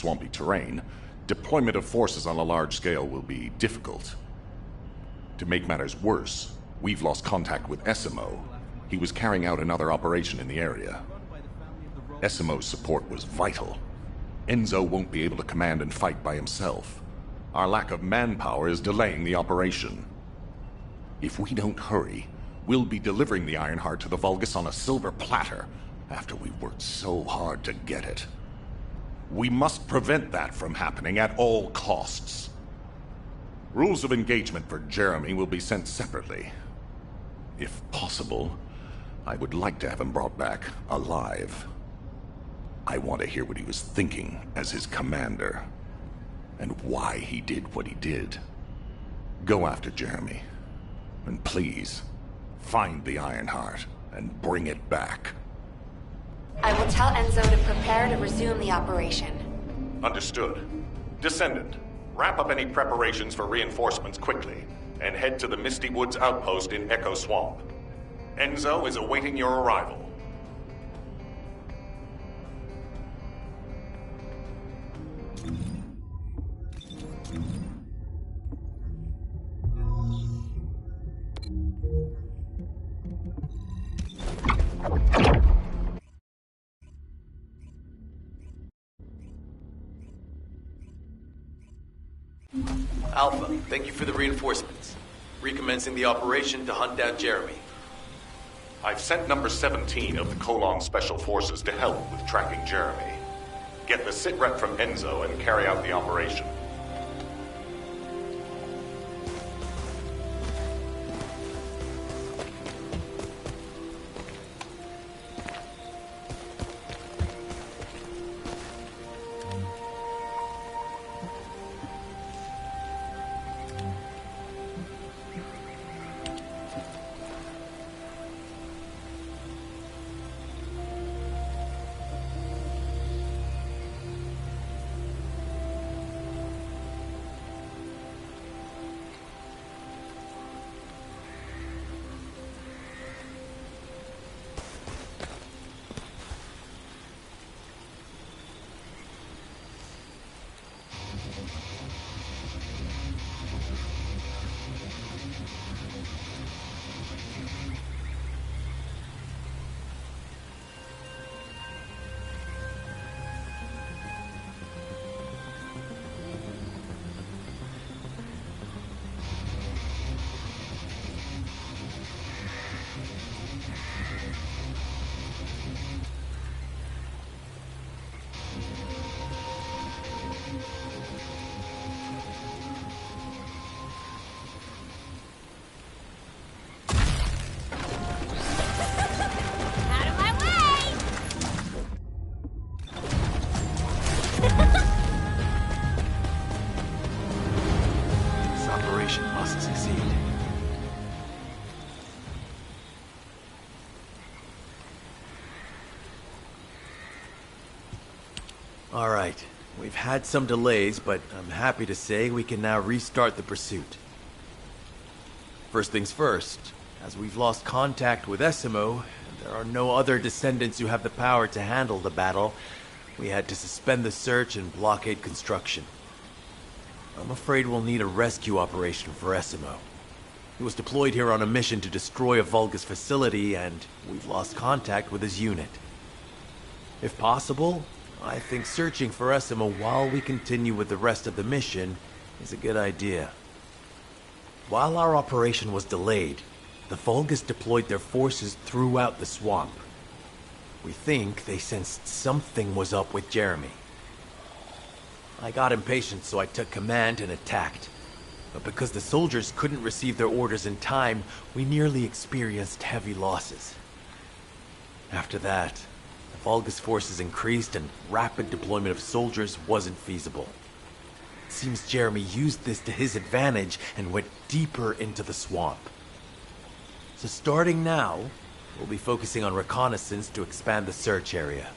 swampy terrain, deployment of forces on a large scale will be difficult. To make matters worse, we've lost contact with Essimo. He was carrying out another operation in the area. Essimo's support was vital. Enzo won't be able to command and fight by himself. Our lack of manpower is delaying the operation. If we don't hurry, we'll be delivering the Ironheart to the Vulgus on a silver platter after we've worked so hard to get it. We must prevent that from happening at all costs. Rules of engagement for Jeremy will be sent separately. If possible, I would like to have him brought back alive. I want to hear what he was thinking as his commander, and why he did what he did. Go after Jeremy, and please, find the Ironheart and bring it back. I will tell Enzo to prepare to resume the operation. Understood. Descendant, wrap up any preparations for reinforcements quickly, and head to the Misty Woods outpost in Echo Swamp. Enzo is awaiting your arrival. Alpha, thank you for the reinforcements. Recommencing the operation to hunt down Jeremy. I've sent number 17 of the Colon Special Forces to help with tracking Jeremy. Get the sitrep from Enzo and carry out the operation. Alright, we've had some delays, but I'm happy to say we can now restart the pursuit. First things first, as we've lost contact with Essimo, and there are no other descendants who have the power to handle the battle, we had to suspend the search and blockade construction. I'm afraid we'll need a rescue operation for Essimo. He was deployed here on a mission to destroy a Vulgus facility, and we've lost contact with his unit. If possible, I think searching for Essimo while we continue with the rest of the mission is a good idea. While our operation was delayed, the Vulgus deployed their forces throughout the swamp. We think they sensed something was up with Jeremy. I got impatient, so I took command and attacked. But because the soldiers couldn't receive their orders in time, we nearly experienced heavy losses. After that, the Vulgus forces increased and rapid deployment of soldiers wasn't feasible. It seems Jeremy used this to his advantage and went deeper into the swamp. So starting now, we'll be focusing on reconnaissance to expand the search area.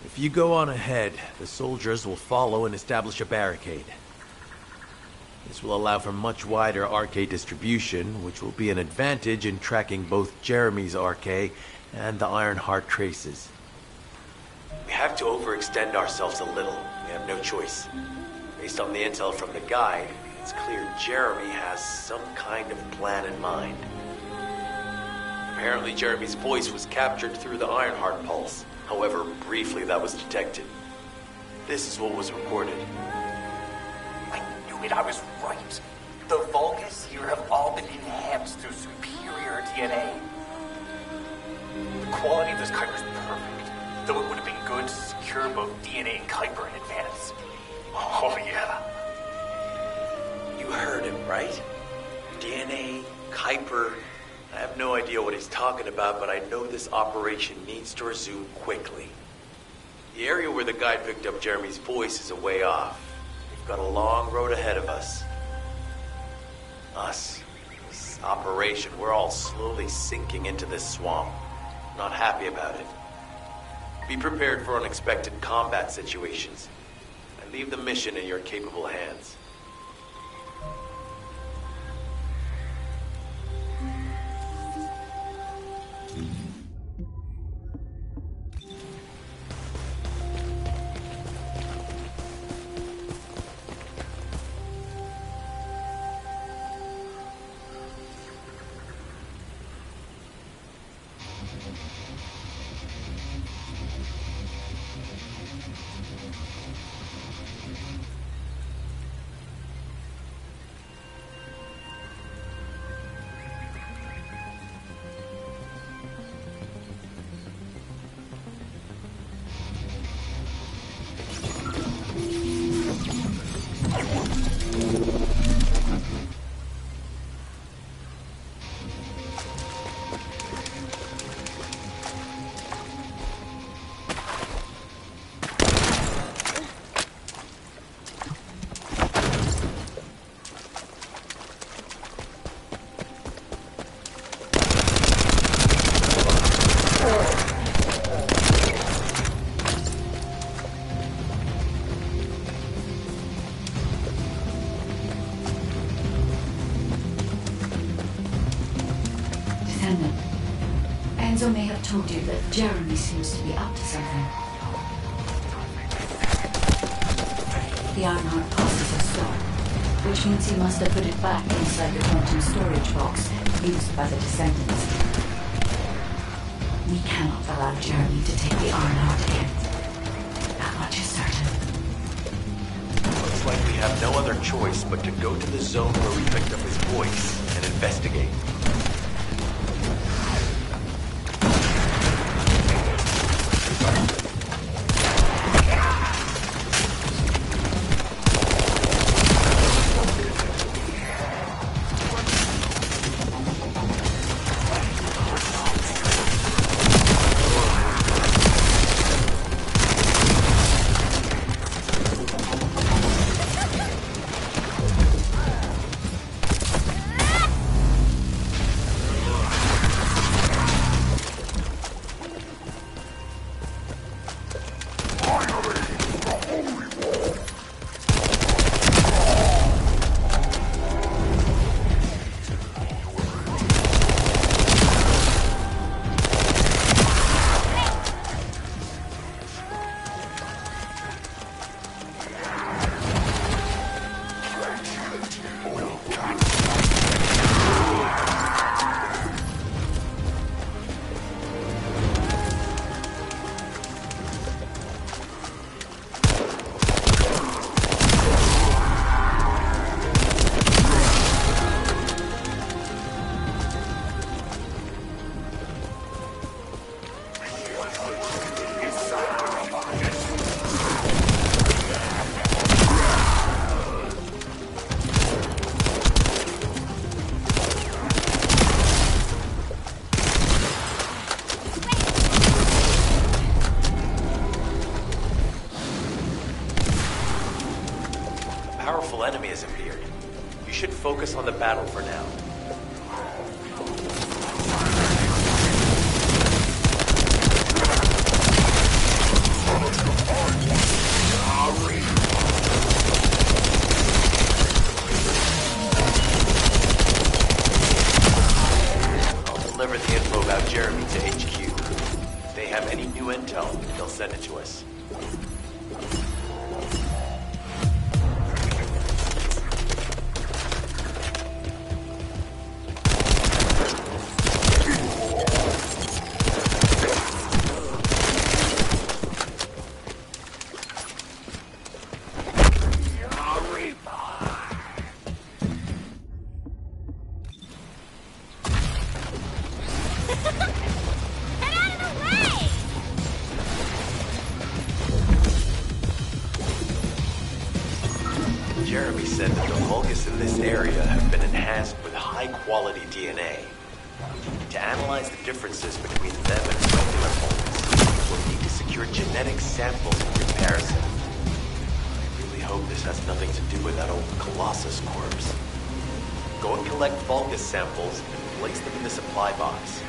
If you go on ahead, the soldiers will follow and establish a barricade. This will allow for much wider RK distribution, which will be an advantage in tracking both Jeremy's RK and the Ironheart traces. have to overextend ourselves a little. We have no choice. Based on the intel from the guide, it's clear Jeremy has some kind of plan in mind. Apparently Jeremy's voice was captured through the Ironheart pulse. However, briefly that was detected. This is what was recorded. I knew it, I was right. The Vulgus here have all been enhanced through superior DNA. The quality of this Kuiper is perfect, though it would have been good to secure both DNA and Kuiper in advance. Oh yeah. You heard him, right? DNA, Kuiper. I have no idea what he's talking about, but I know this operation needs to resume quickly. The area where the guide picked up Jeremy's voice is a way off. We've got a long road ahead of us. This operation, we're all slowly sinking into this swamp. Not happy about it. Be prepared for unexpected combat situations. I leave the mission in your capable hands. Enzo may have told you that Jeremy seems to be up to something. The Ironheart pulse is restored, which means he must have put it back inside the quantum storage box used by the Descendants. We cannot allow Jeremy to take the Ironheart again. That much is certain. Looks like we have no other choice but to go to the zone where we picked up his voice and investigate. Enemy has appeared. You should focus on the battle for now. I'll deliver the info about Jeremy to HQ. If they have any new intel, they'll send it to us. Jeremy said that the Vulgus in this area have been enhanced with high-quality DNA. To analyze the differences between them and regular Vulgus, we'll need to secure genetic samples in comparison. I really hope this has nothing to do with that old Colossus corpse. Go and collect Vulgus samples and place them in the supply box.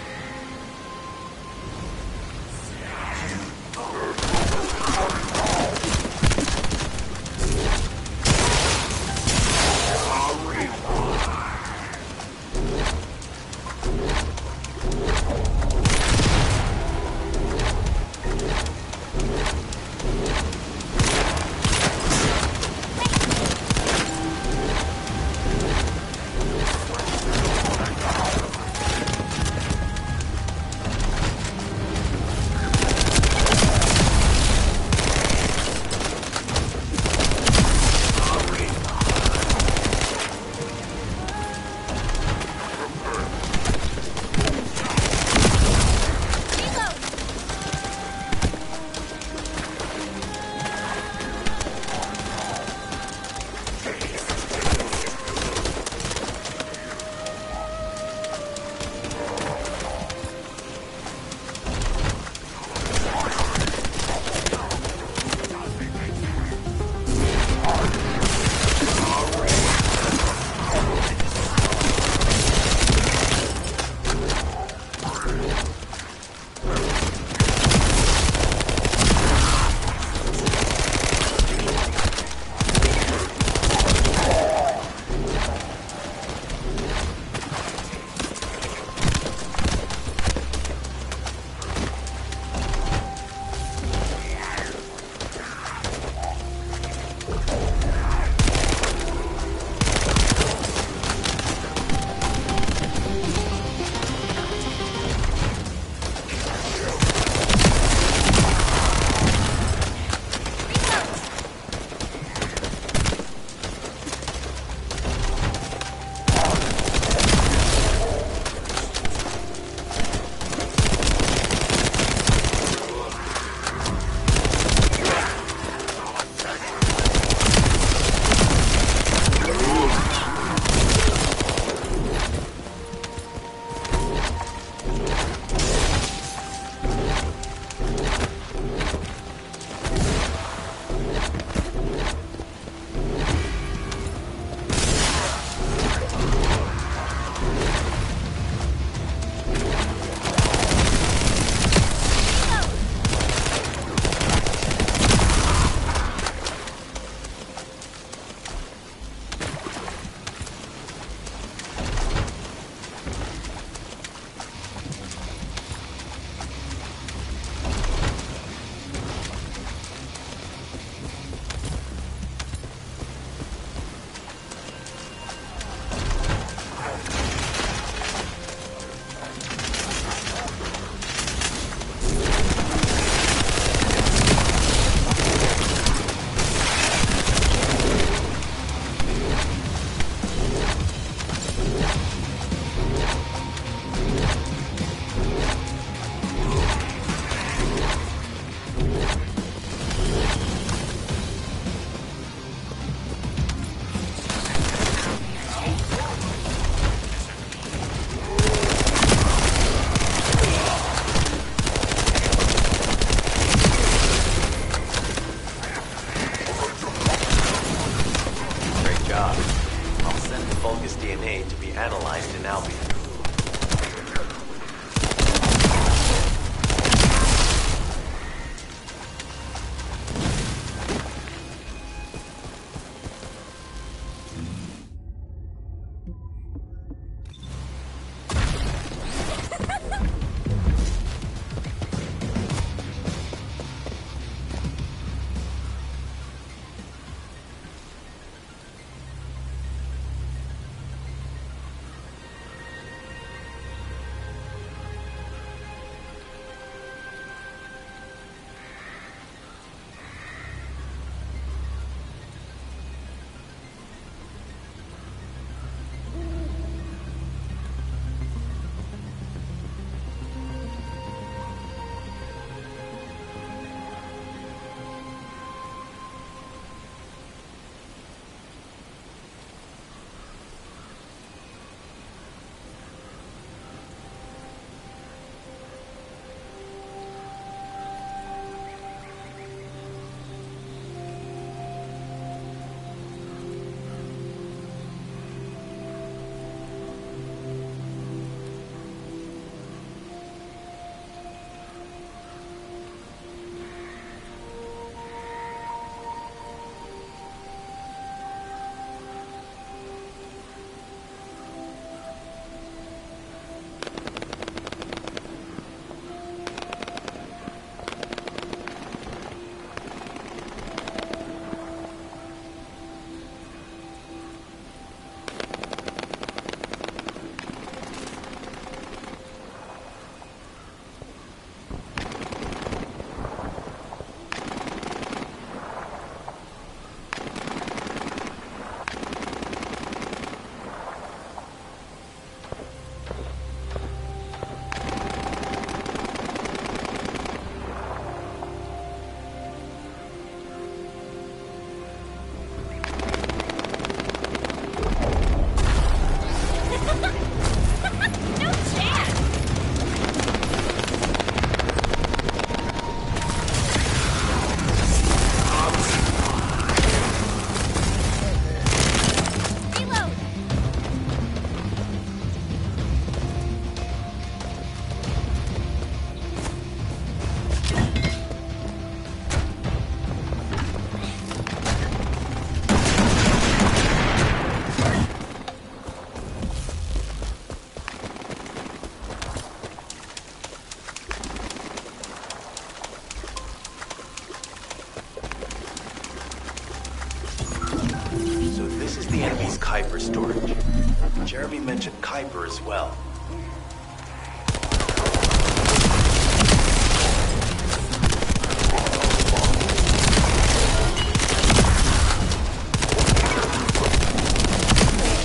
Here's the enemy's Kuiper storage. Jeremy mentioned Kuiper as well.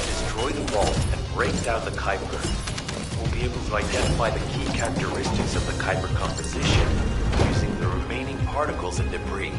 Destroy the vault and break down the Kuiper. We'll be able to identify the key characteristics of the Kuiper composition using the remaining particles and debris.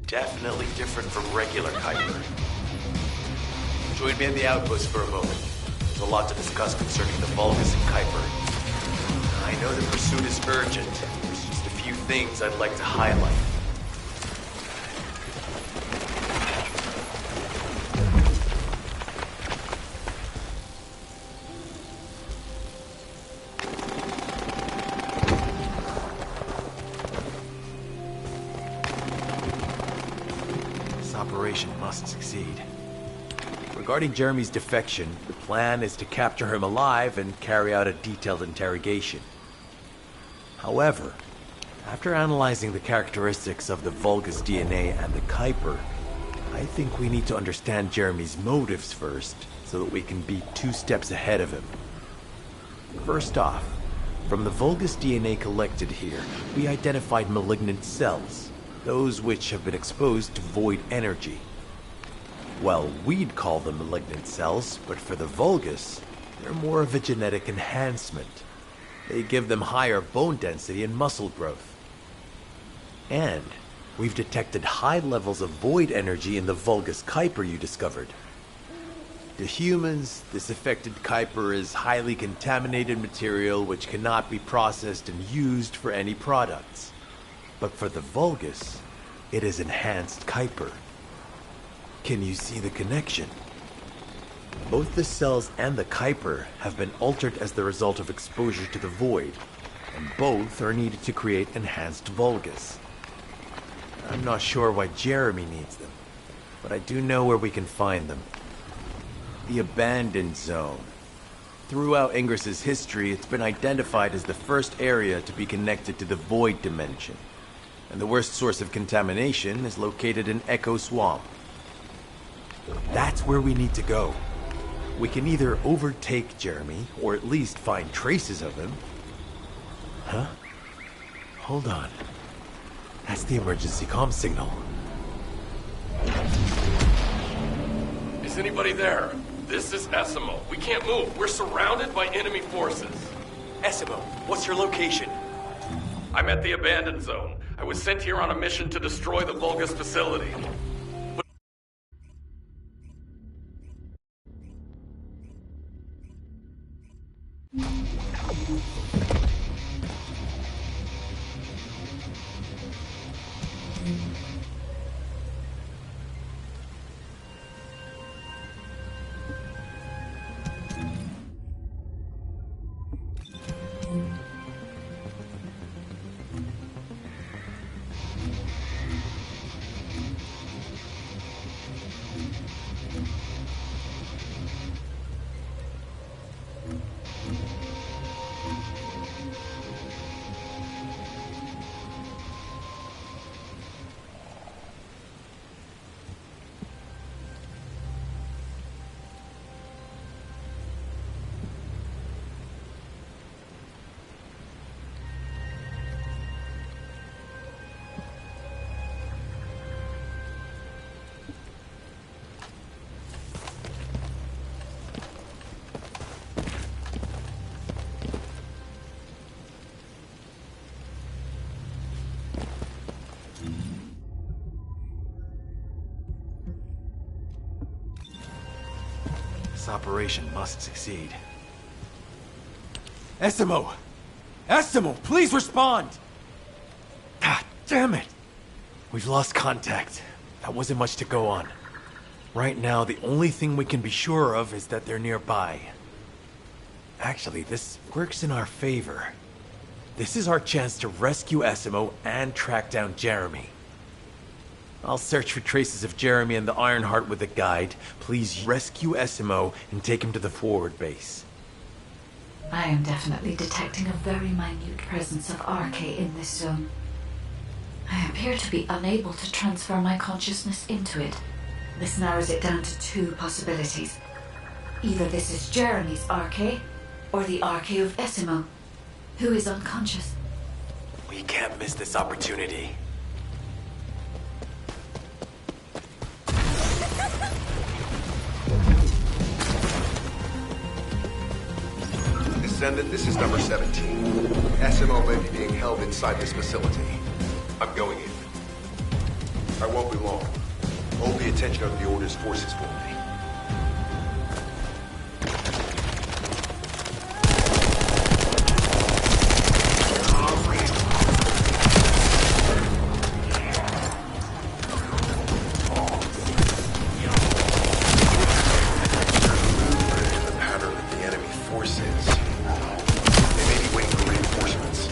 Definitely different from regular Kuiper. Join me in the outpost for a moment. There's a lot to discuss concerning the Vulgus and Kuiper. I know the pursuit is urgent. There's just a few things I'd like to highlight. Operation must succeed. Regarding Jeremy's defection, the plan is to capture him alive and carry out a detailed interrogation. However, after analyzing the characteristics of the Vulgus DNA and the Kuiper, I think we need to understand Jeremy's motives first, so that we can be 2 steps ahead of him. First off, from the Vulgus DNA collected here, we identified malignant cells. Those which have been exposed to void energy. Well, we'd call them malignant cells, but for the Vulgus, They're more of a genetic enhancement. They give them higher bone density and muscle growth. And we've detected high levels of void energy in the Vulgus Kuiper you discovered. To humans, this affected Kuiper is highly contaminated material which cannot be processed and used for any products. But for the Vulgus, it is enhanced Kuiper. Can you see the connection? Both the cells and the Kuiper have been altered as the result of exposure to the void, and both are needed to create enhanced Vulgus. I'm not sure why Jeremy needs them, but I do know where we can find them. The Abandoned Zone. Throughout Ingris's history, it's been identified as the first area to be connected to the Void Dimension, and the worst source of contamination is located in Echo Swamp. That's where we need to go. We can either overtake Jeremy, or at least find traces of him. Huh? Hold on. That's the emergency comm signal. Is anybody there? This is Essimo. We can't move. We're surrounded by enemy forces. Essimo, what's your location? I'm at the Abandoned Zone. I was sent here on a mission to destroy the Vulgus facility. This operation must succeed. Essimo! Essimo, please respond! God damn it! We've lost contact. That wasn't much to go on. Right now, the only thing we can be sure of is that they're nearby. Actually, this works in our favor. This is our chance to rescue Essimo and track down Jeremy. I'll search for traces of Jeremy and the Ironheart with a guide. Please rescue Essimo and take him to the forward base. I am definitely detecting a very minute presence of RK in this zone. I appear to be unable to transfer my consciousness into it. This narrows it down to two possibilities. Either this is Jeremy's RK, or the RK of Essimo, who is unconscious. We can't miss this opportunity. Descendant, this is number 17. SMO may be being held inside this facility. I'm going in. I won't be long. Hold the attention of the Order's forces for me. The pattern of the enemy forces. They may be waiting for reinforcements.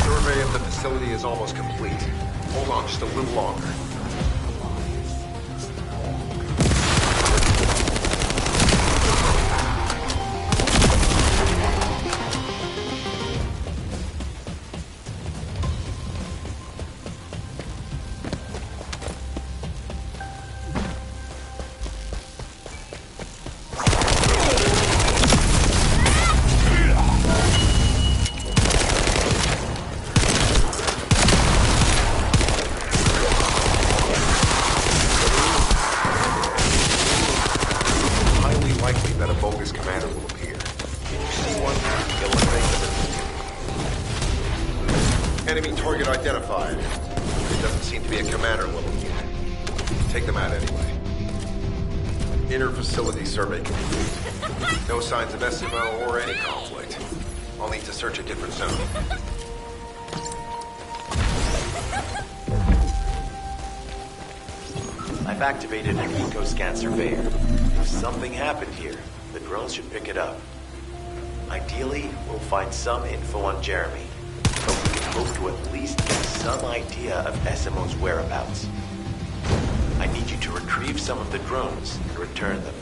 Survey of the facility is almost complete. Hold on just a little longer. Enemy target identified. It doesn't seem to be a commander level yet. Take them out anyway. Inner facility survey complete. No signs of SMO or any conflict. I'll need to search a different zone. I've activated an eco-scan surveyor. If something happened here, the drones should pick it up. Ideally, we'll find some info on Jeremy, but we can hope to at least get some idea of SMO's whereabouts. I need you to retrieve some of the drones and return them.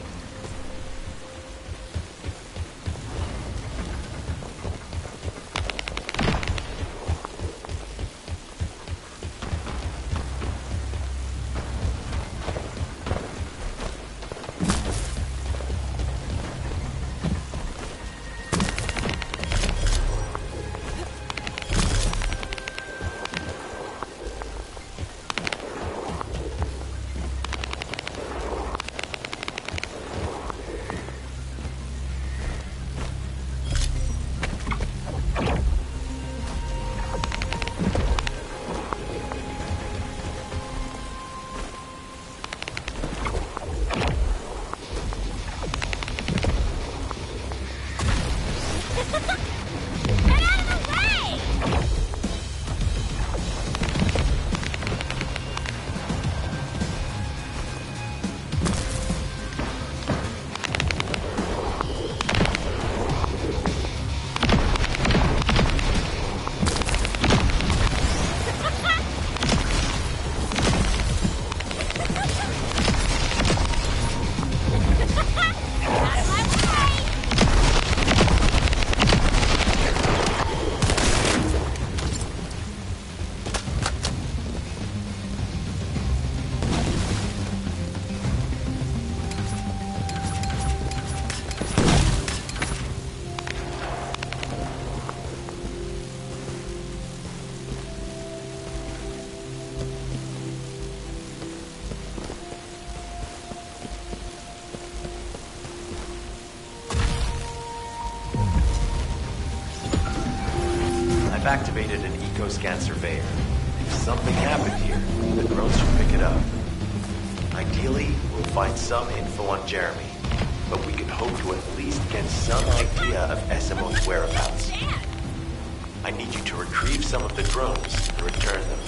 I've activated an eco-scan surveyor. If something happened here, the drones should pick it up. Ideally, we'll find some info on Jeremy, but we can hope to at least get some idea of SMO's whereabouts. I need you to retrieve some of the drones and return them.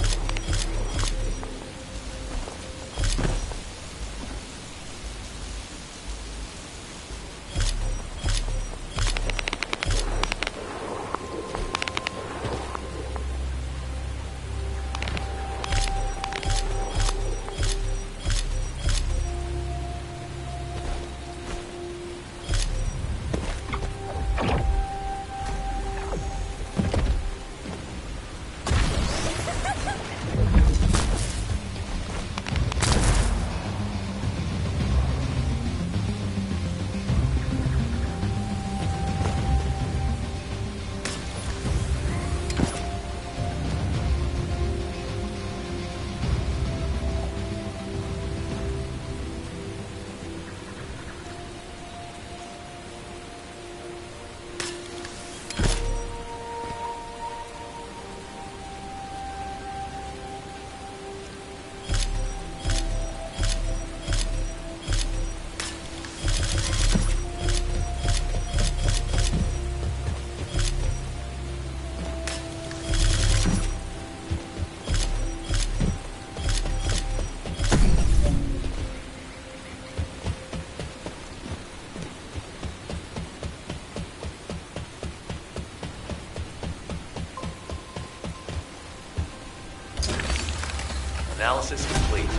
Analysis complete.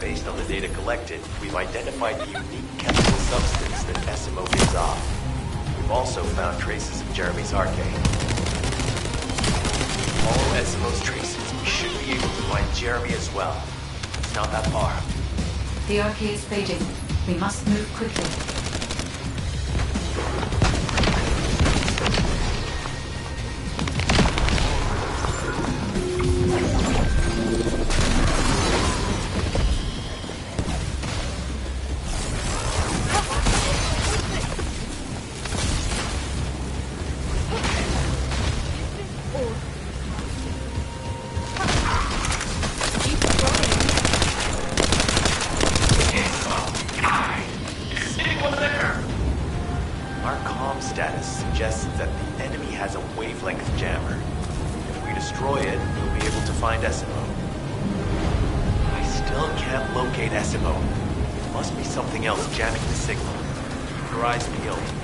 Based on the data collected, we've identified the unique chemical substance that SMO gives off. We've also found traces of Jeremy's arcade. Follow SMO's traces, we should be able to find Jeremy as well. It's not that far. The arcade is fading. We must move quickly. has a wavelength jammer. If we destroy it, we'll be able to find SMO. I still can't locate SMO. There must be something else jamming the signal. Keep your eyes peeled.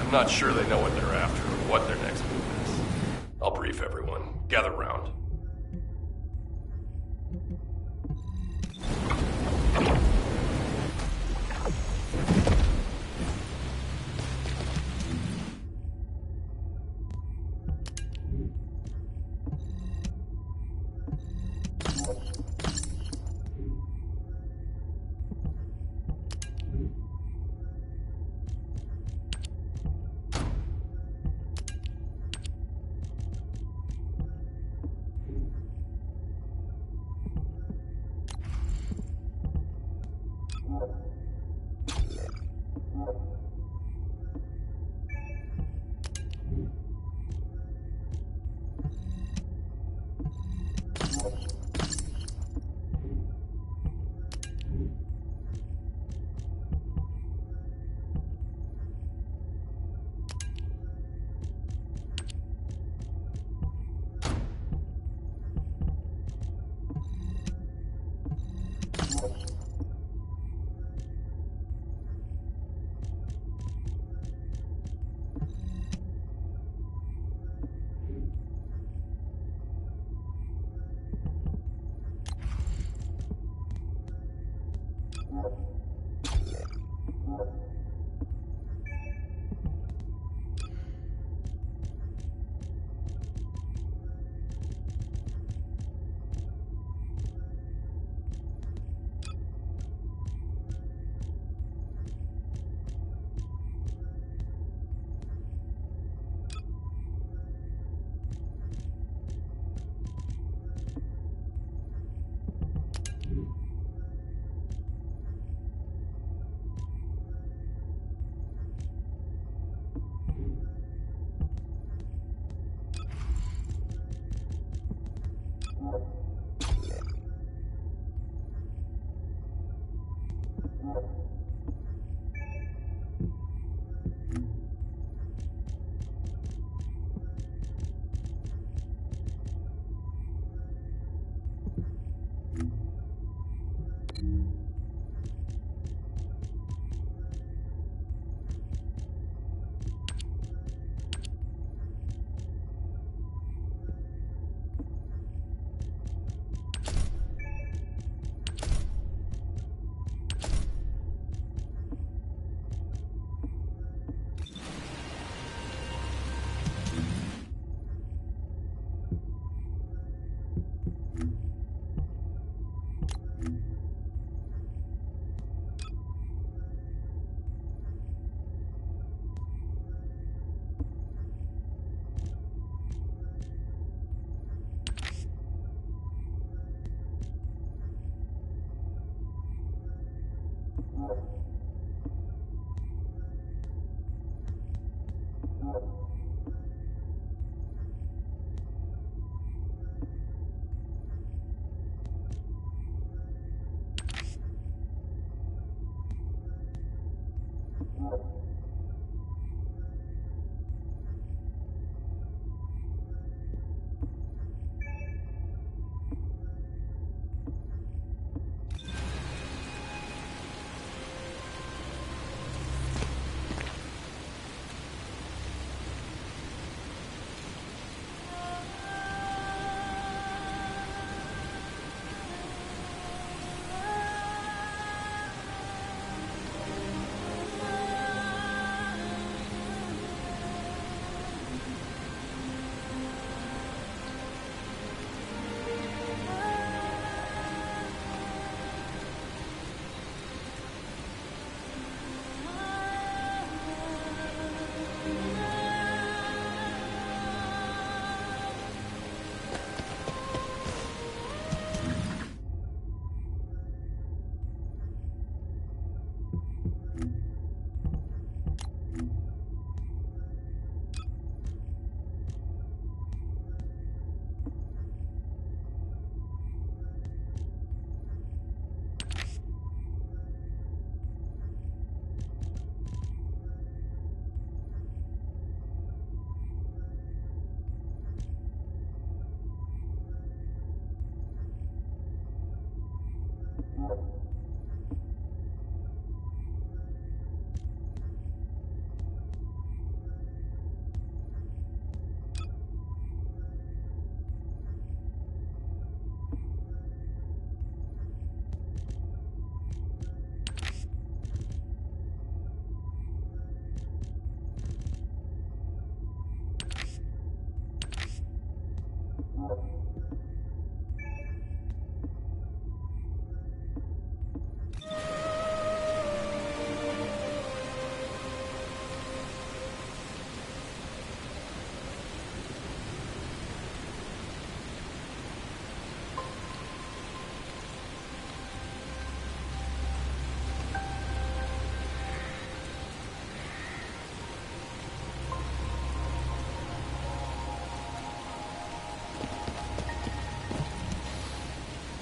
I'm not sure they know what they're after or what their next move is. I'll brief everyone. Gather round.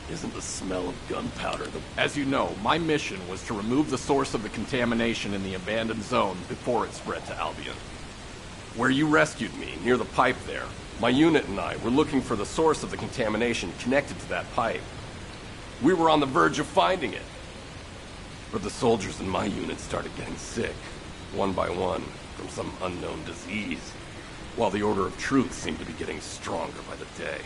Isn't the smell of gunpowder the... As you know, my mission was to remove the source of the contamination in the abandoned zone before it spread to Albion. Where you rescued me, near the pipe there, my unit and I were looking for the source of the contamination connected to that pipe. We were on the verge of finding it. But the soldiers in my unit started getting sick, one by one, from some unknown disease, while the Order of Truth seemed to be getting stronger by the day.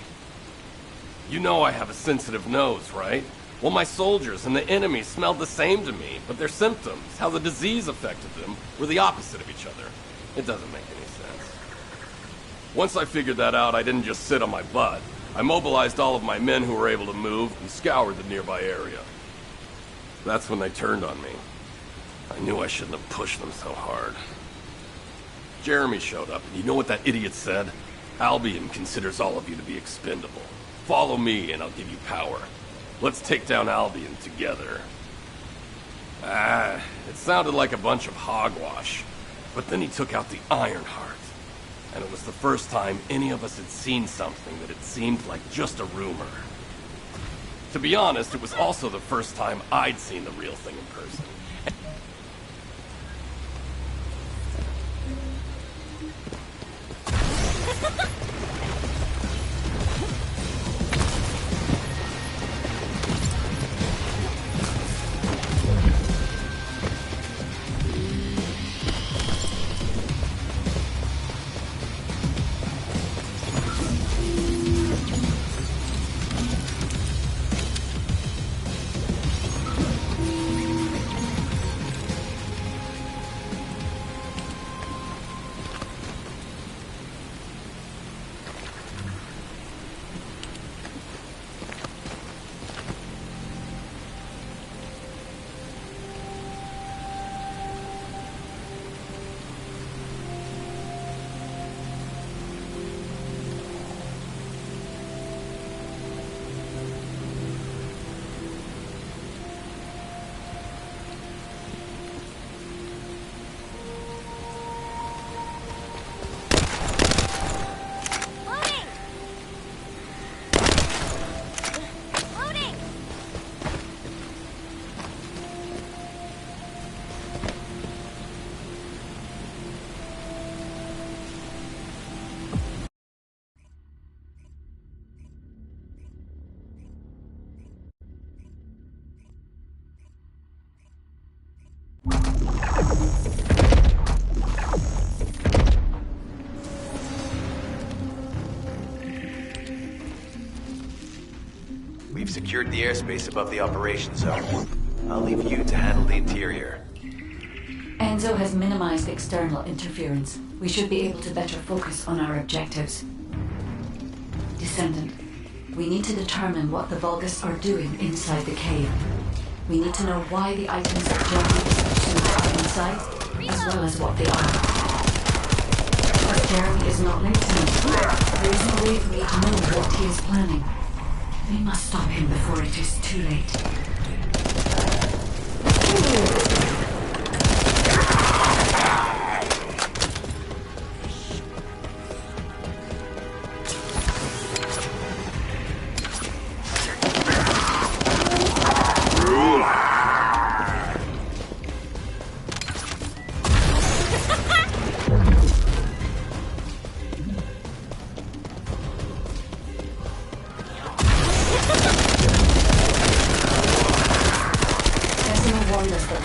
You know I have a sensitive nose, right? Well, my soldiers and the enemy smelled the same to me, but their symptoms, how the disease affected them, were the opposite of each other. It doesn't make any sense. Once I figured that out, I didn't just sit on my butt. I mobilized all of my men who were able to move and scoured the nearby area. That's when they turned on me. I knew I shouldn't have pushed them so hard. Jeremy showed up, and you know what that idiot said? Albion considers all of you to be expendable. Follow me, and I'll give you power. Let's take down Albion together. It sounded like a bunch of hogwash. But then he took out the Ironheart. And it was the first time any of us had seen something that it seemed like just a rumor. To be honest, it was also the first time I'd seen the real thing in person. We've secured the airspace above the operations zone. I'll leave you to handle the interior. Enzo has minimized external interference. We should be able to better focus on our objectives. Descendant, we need to determine what the Vulgus are doing inside the cave. We need to know why the items that Jeremy is pursuing are inside, as well as what they are. But Jeremy is not listening. There is no way for me to know what he is planning. We must stop him before it is too late.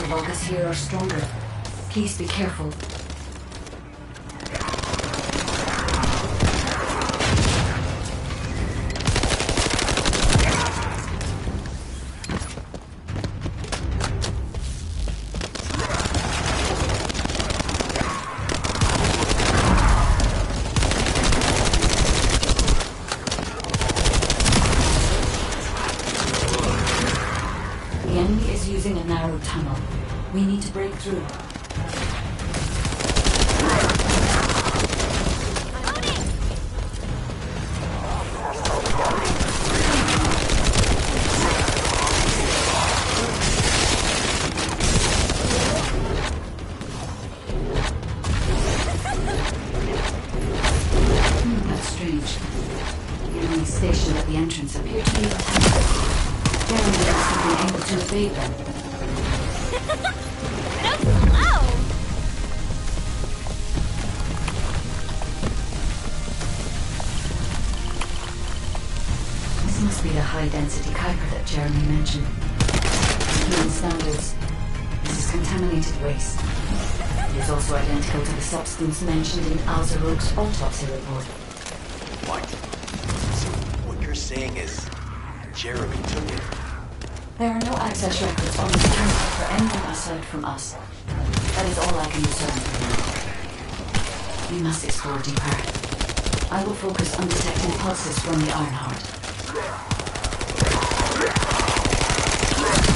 the Vulgus here are stronger. Please be careful. The enemy is using a narrow tunnel. We need to break through. That's strange. The enemy stationed at the entrance appear to be intact. Jeremy must have been able to evade them. This must be the high-density Kuiper that Jeremy mentioned. Human standards. This is contaminated waste. It is also identical to the substance mentioned in Alzarog's autopsy report. What? So what you're saying is Jeremy took it? There are no access records on this camera for anyone aside from us. That is all I can discern for now. We must explore deeper. I will focus on detecting pulses from the Ironheart.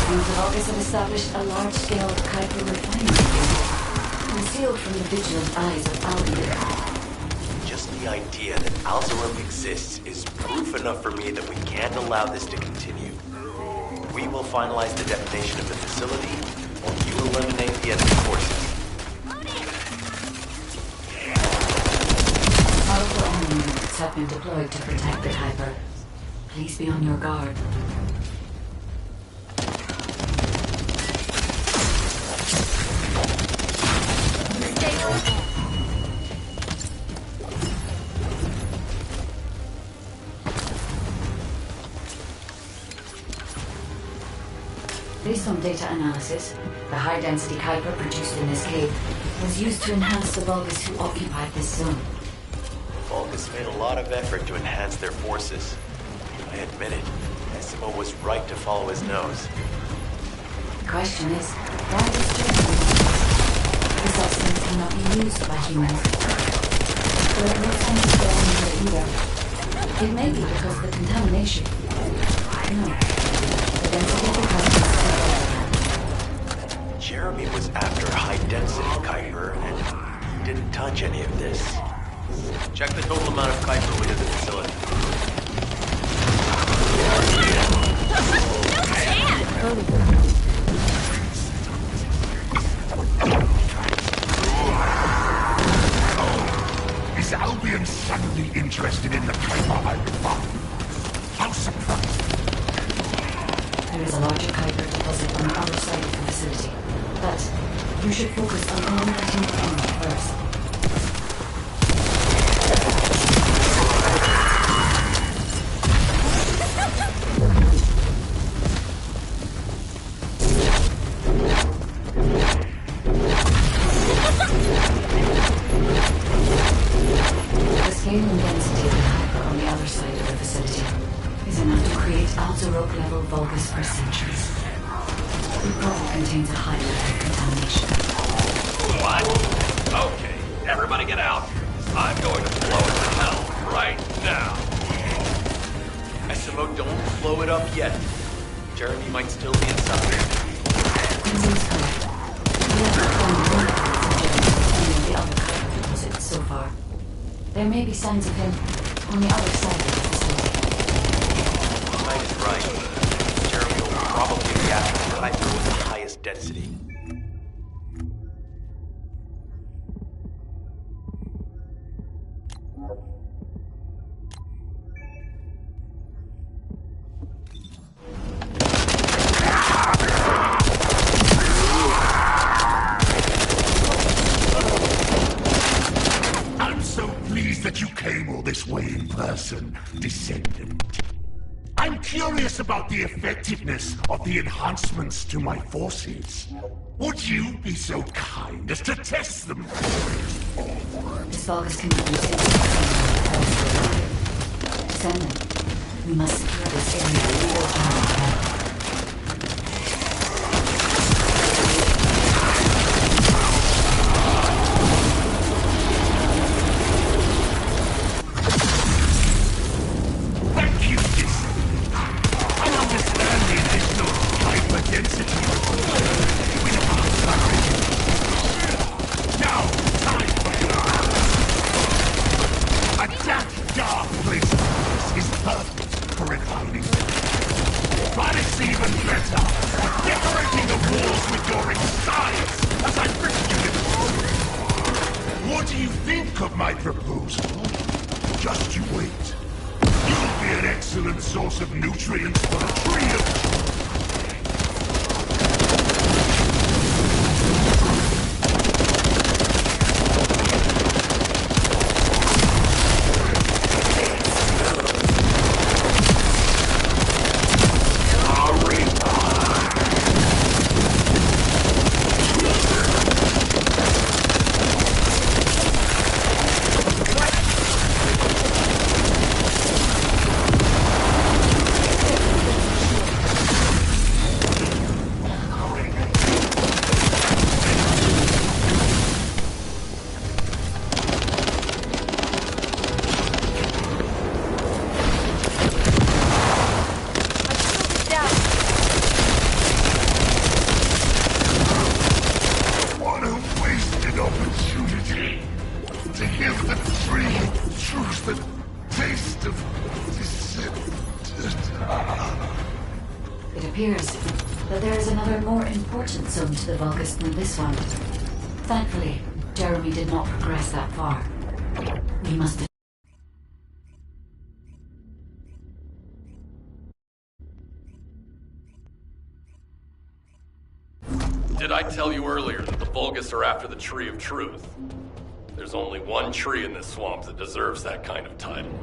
The Vulgus have established a large-scale Kuiper refinery here, concealed from the vigilant eyes of Albion. Just the idea that Alzarog exists is proof enough for me that we can't allow this to continue. We will finalize the detonation of the facility, or you eliminate the enemy forces. Powerful enemy units have been deployed to protect the Kuiper. Please be on your guard. Based on data analysis, the high-density Kuiper produced in this cave was used to enhance the Vulgus who occupied this zone. Vulgus made a lot of effort to enhance their forces. I admit it, Essimo was right to follow his nose. The question is, why does Jeremy? The substance cannot be used by humans. There are no signs of going here either. It may be because of the contamination. No. The density of the Kuiper. Jeremy was after high-density Kuiper, and he didn't touch any of this. Check the total amount of Kuiper within the facility. Is Albion suddenly interested in the Kuiper I refined? How surprising. There is a larger Kuiper deposit on the other side of the facility, but you should focus on eliminating the enemy first. The scale and density of the Kuiper on the other side of the facility is enough to create Alzarog-level Vulgus for centuries. It probably contains a high level of contamination. What? Okay, everybody get out. I'm going to blow it to hell right now. Essimo, don't blow it up yet. Jeremy might still be inside. Enzo's correct. We haven't found one evidence of any of the other Kuiper deposits so far. There may be signs of him on the other side of the facility. Knight is right. Jeremy will probably be after the Kuiper with the highest density. I'm so pleased that you came all this way in person, descendant. I I'm curious about the effectiveness of the enhancements to my forces. Would you be so kind as to test them? This Vulgus can be used in send them. We must secure this area before Jeremy can. Source of nutrients for the tree of... It appears that there is another more important zone to the Vulgus than this one. Thankfully, Jeremy did not progress that far. We must... Did I tell you earlier that the Vulgus are after the Tree of Truth? There's only one tree in this swamp that deserves that kind of title.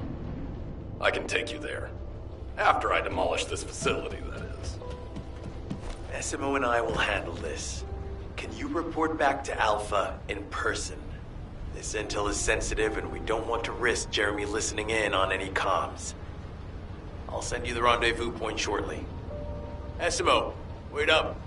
I can take you there. After I demolish this facility, that is. SMO and I will handle this. Can you report back to Alpha in person? This intel is sensitive and we don't want to risk Jeremy listening in on any comms. I'll send you the rendezvous point shortly. SMO, wait up.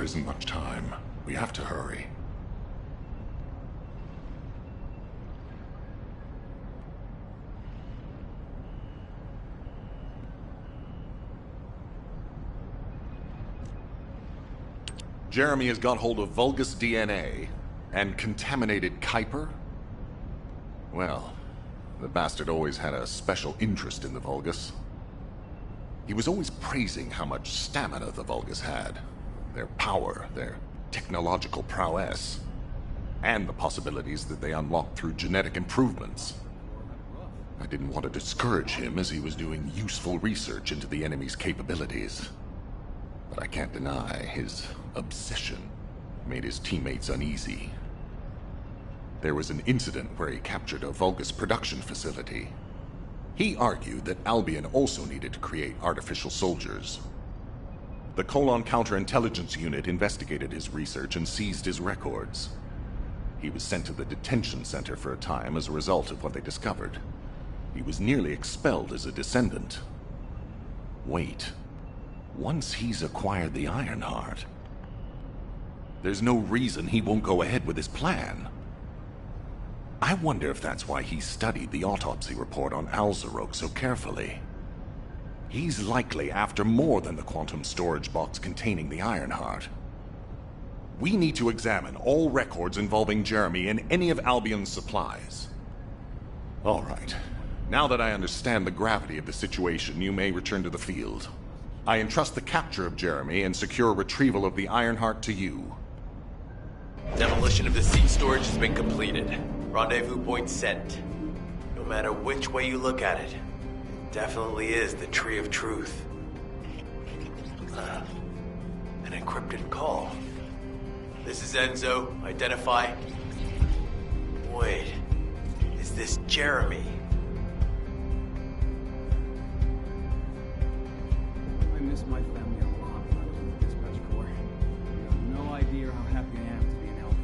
isn't much time. We have to hurry. Jeremy has got hold of Vulgus DNA and contaminated Kuiper? Well, the bastard always had a special interest in the Vulgus. He was always praising how much stamina the Vulgus had, their power, their technological prowess, and the possibilities that they unlocked through genetic improvements. I didn't want to discourage him as he was doing useful research into the enemy's capabilities. But I can't deny his obsession made his teammates uneasy. There was an incident where he captured a Vulgus production facility. He argued that Albion also needed to create artificial soldiers. The Colon Counterintelligence Unit investigated his research and seized his records. He was sent to the detention center for a time as a result of what they discovered. He was nearly expelled as a descendant. Wait. Once he's acquired the Ironheart, there's no reason he won't go ahead with his plan. I wonder if that's why he studied the autopsy report on Alzarok so carefully. He's likely after more than the quantum storage box containing the Ironheart. We need to examine all records involving Jeremy and any of Albion's supplies. All right. Now that I understand the gravity of the situation, you may return to the field. I entrust the capture of Jeremy and secure retrieval of the Ironheart to you. Demolition of the seed storage has been completed. Rendezvous point set. No matter which way you look at it, it definitely is the Tree of Truth. An encrypted call. This is Enzo. Identify. Wait. Is this Jeremy? I miss my family a lot when I was in the dispatch corps. You have no idea how happy I am to be an elf.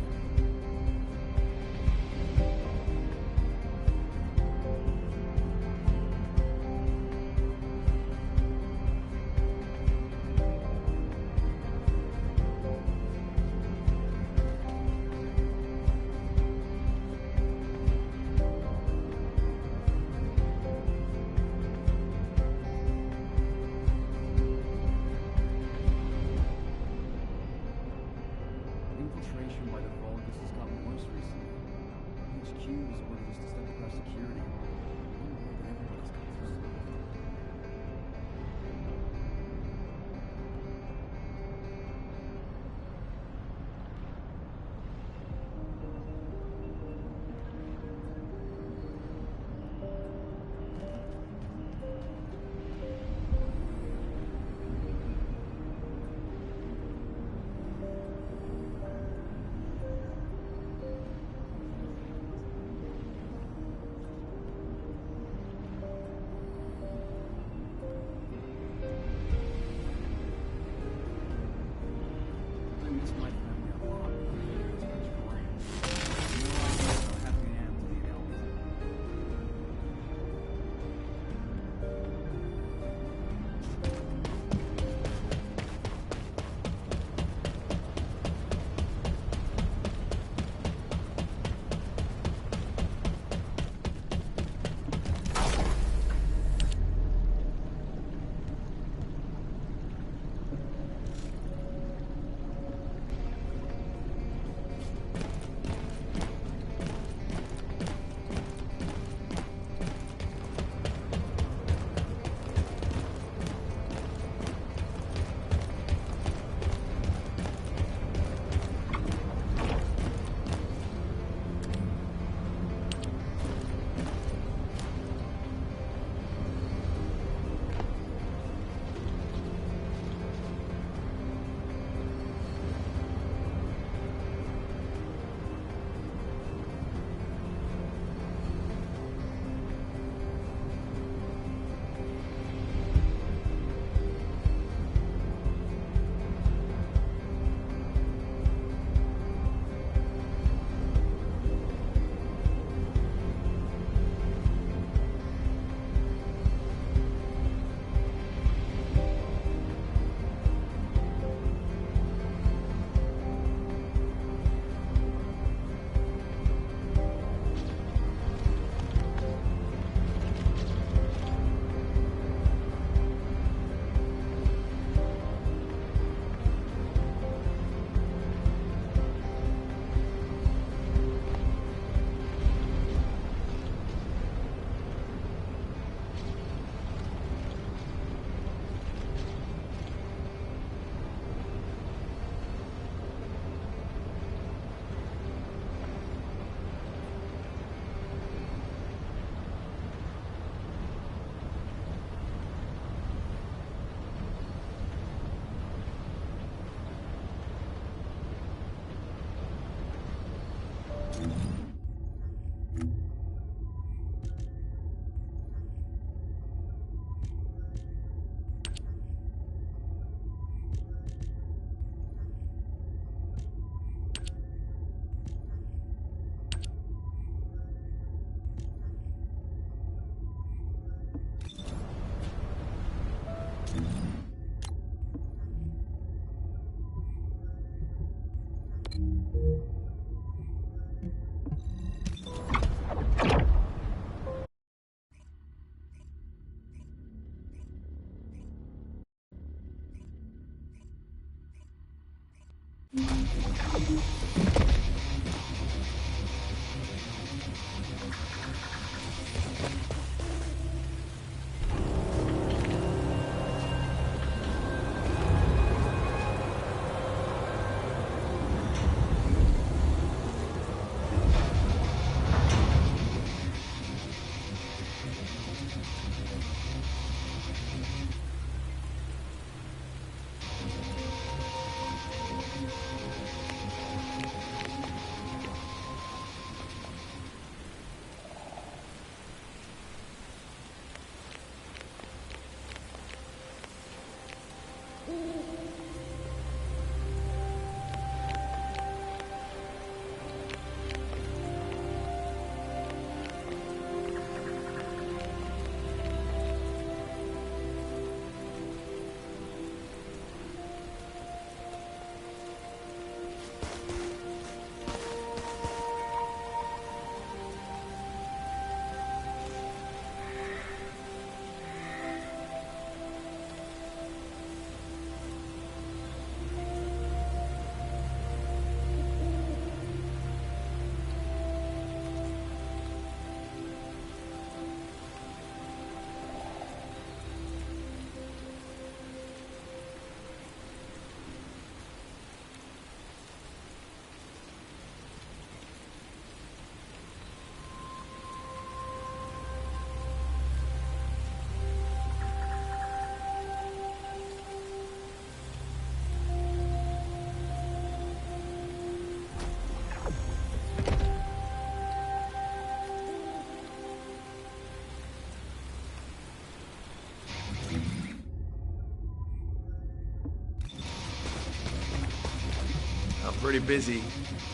pretty busy,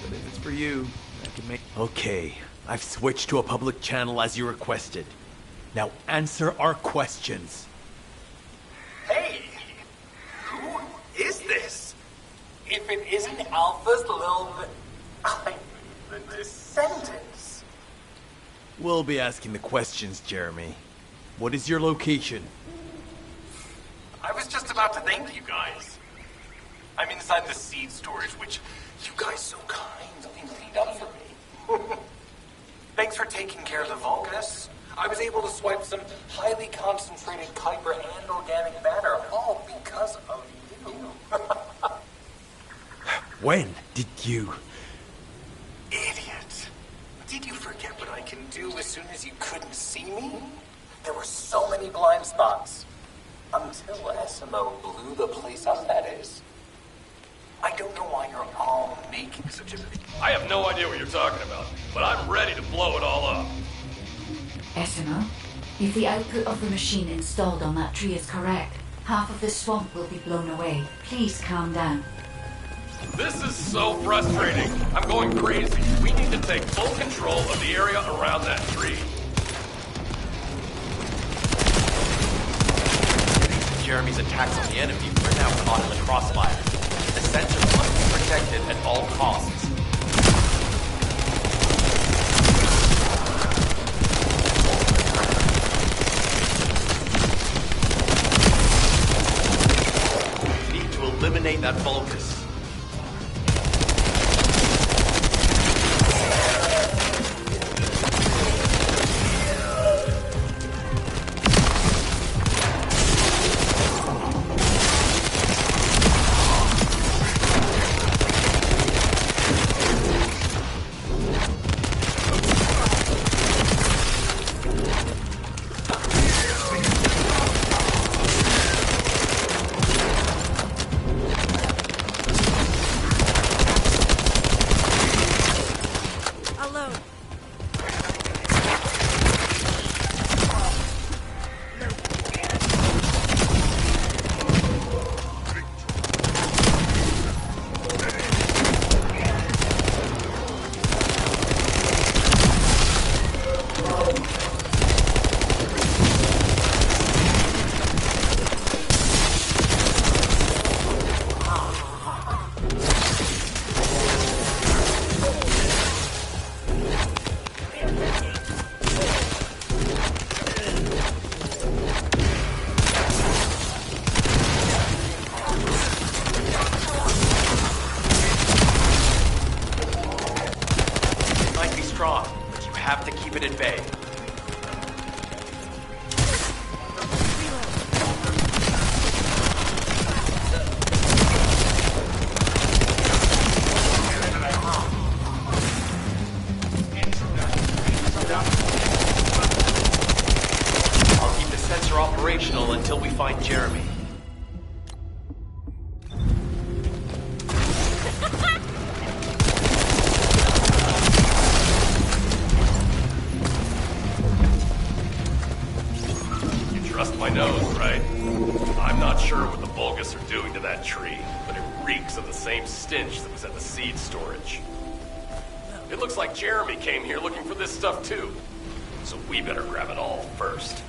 but if it's for you, I can make... Okay, I've switched to a public channel as you requested. Now answer our questions. Hey! Who is this? If it isn't Alpha's little... the Descendants. We'll be asking the questions, Jeremy. What is your location? I was just about to thank you guys. I'm inside the seed storage, which you guys so kindly cleaned up for me. Thanks for taking care of the Vulgus. I was able to swipe some highly concentrated Kuiper and organic matter, all because of you. When did you... Idiot. Did you forget what I can do as soon as you couldn't see me? There were so many blind spots. Until SMO blew the place up, that is. I don't know why you're all making such a big... I have no idea what you're talking about, but I'm ready to blow it all up. SMO, if the output of the machine installed on that tree is correct, half of the swamp will be blown away. Please calm down. This is so frustrating. I'm going crazy. We need to take full control of the area around that tree. Jeremy's attacks on the enemy, we're now caught in the crossfire. The sensor must be protected at all costs. We need to eliminate that Vulgus. Until we find Jeremy. You trust my nose, right? I'm not sure what the Vulgus are doing to that tree, but it reeks of the same stench that was at the seed storage. It looks like Jeremy came here looking for this stuff too, so we better grab it all first.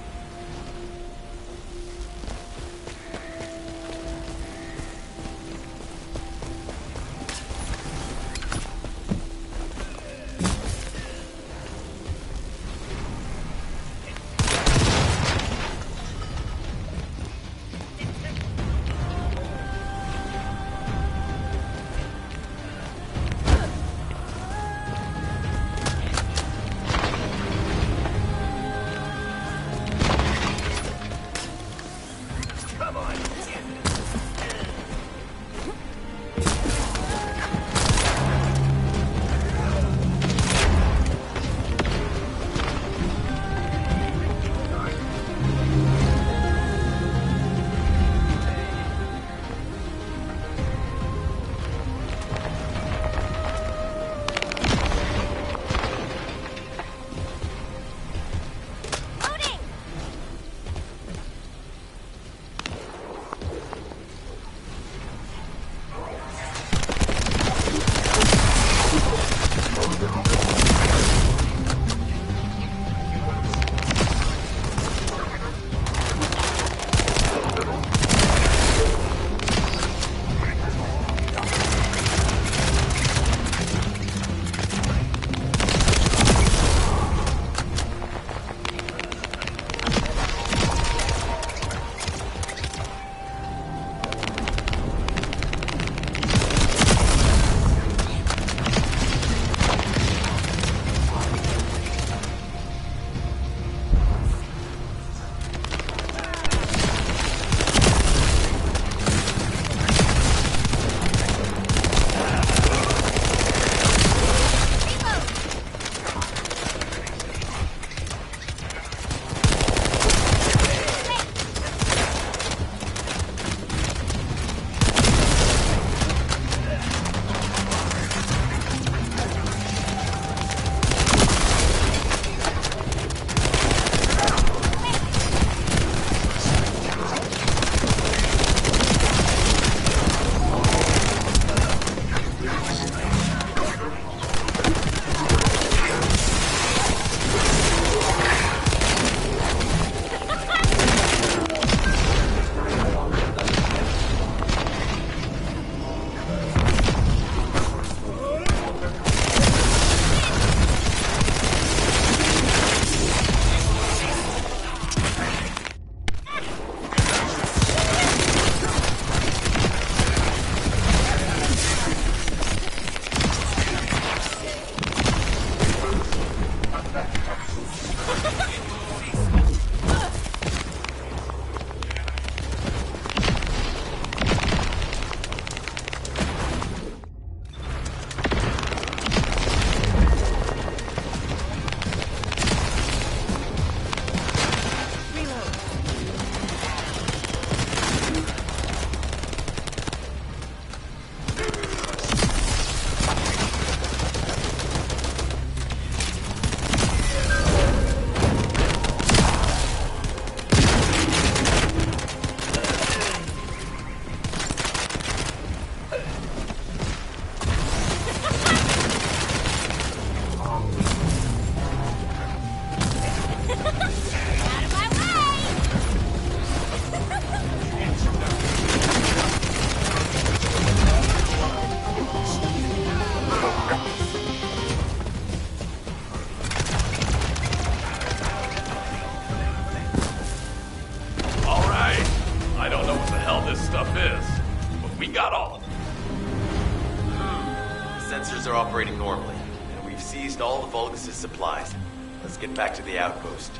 operating normally, and we've seized all of Vulgus' supplies. Let's get back to the outpost.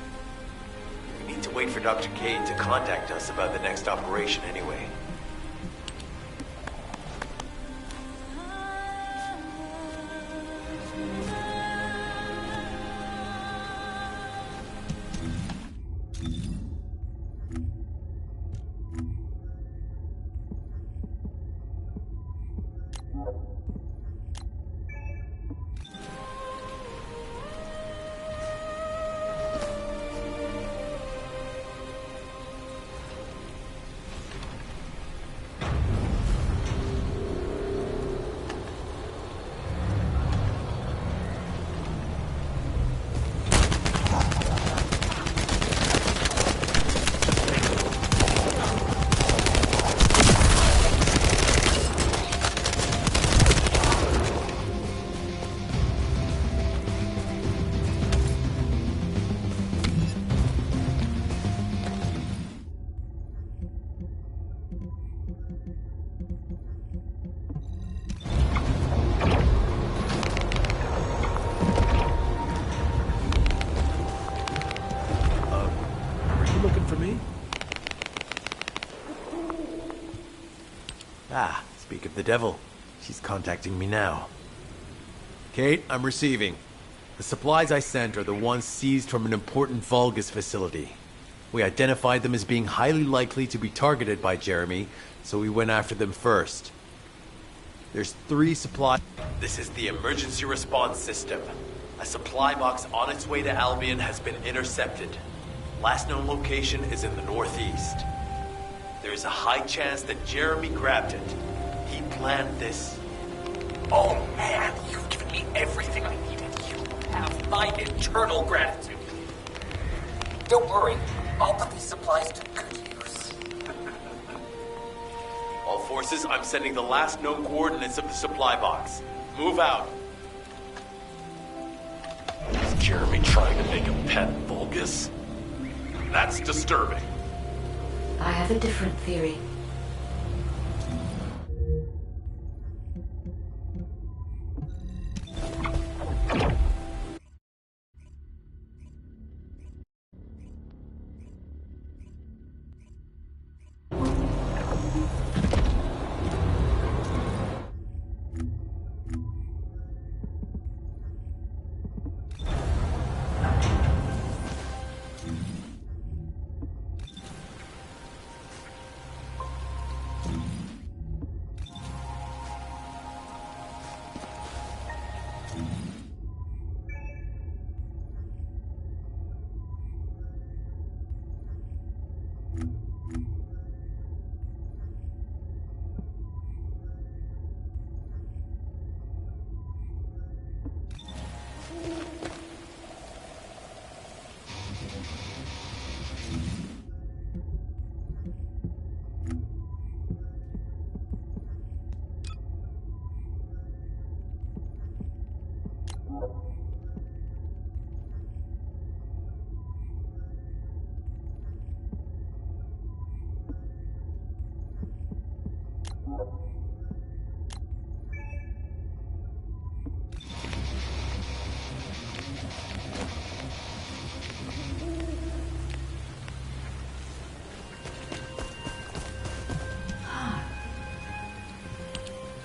We need to wait for Dr. Cade to contact us about the next operation anyway. Ah, speak of the devil. She's contacting me now. Kate, I'm receiving. The supplies I sent are the ones seized from an important Vulgus facility. We identified them as being highly likely to be targeted by Jeremy, so we went after them first. There's 3 supply... This is the emergency response system. A supply box on its way to Albion has been intercepted. Last known location is in the northeast. There is a high chance that Jeremy grabbed it. He planned this. Oh man, you've given me everything I needed. You have my eternal gratitude. Don't worry, I'll put these supplies to good use. All forces, I'm sending the last known coordinates of the supply box. Move out. Is Jeremy trying to make a pet Vulgus? That's disturbing. I have a different theory.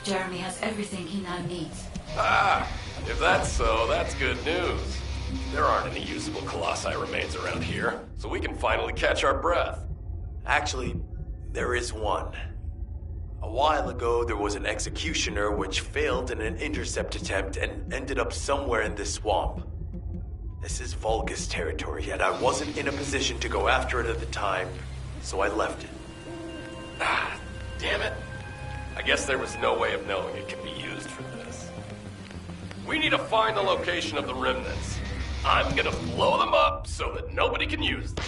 Jeremy has everything he now needs. Ah, if that's so, that's good news. There aren't any usable Colossi remains around here, so we can finally catch our breath. Actually, there is one. A while ago, there was an executioner which failed in an intercept attempt and ended up somewhere in this swamp. This is Vulgus territory, yet I wasn't in a position to go after it at the time, so I left it. Ah, damn it. I guess there was no way of knowing it could be used for this. We need to find the location of the remnants. I'm gonna blow them up so that nobody can use them.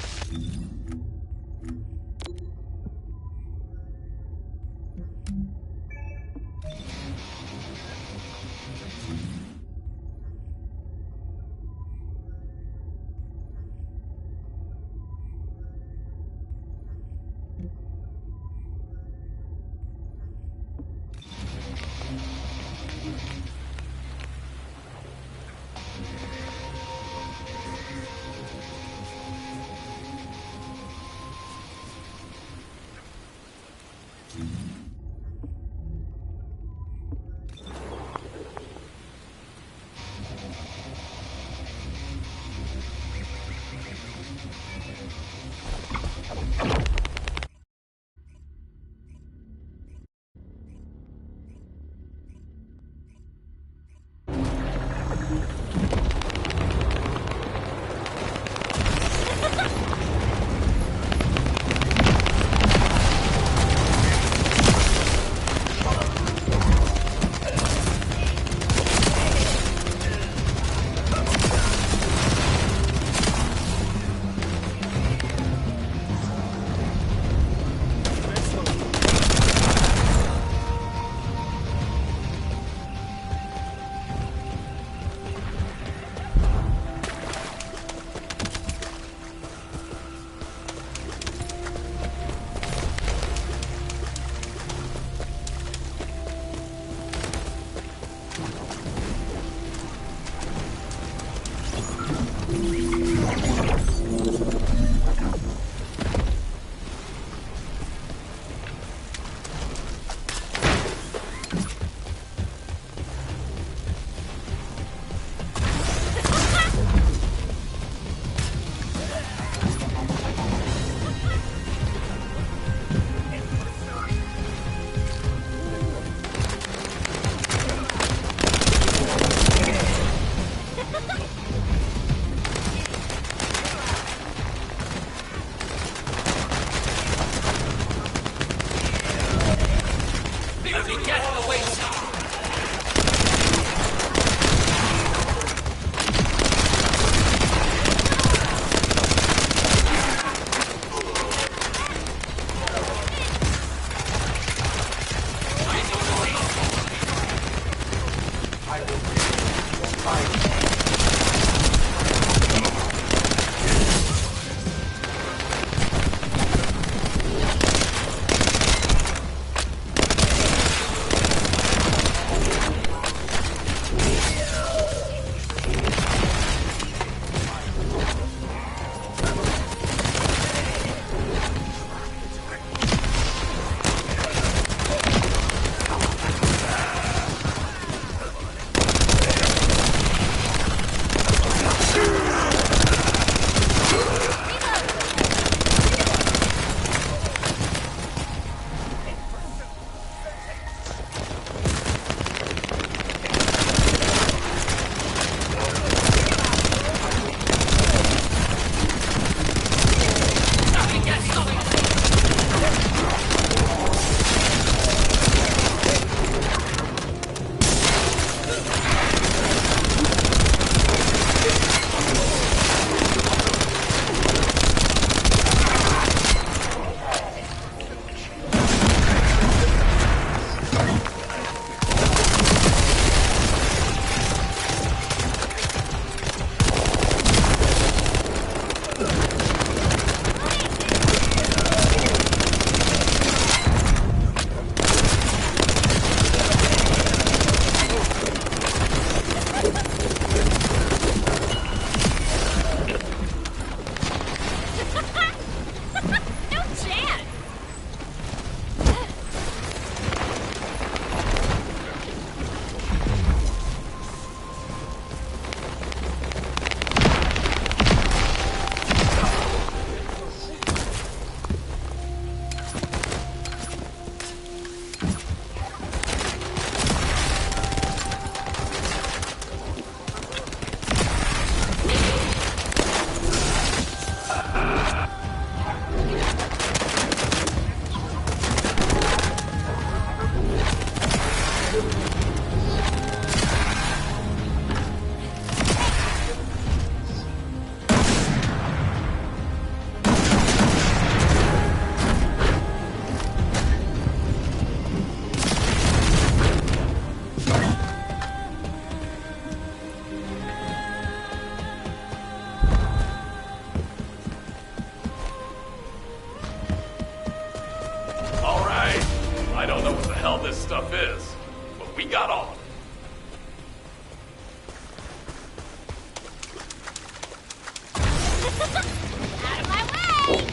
Out of my way!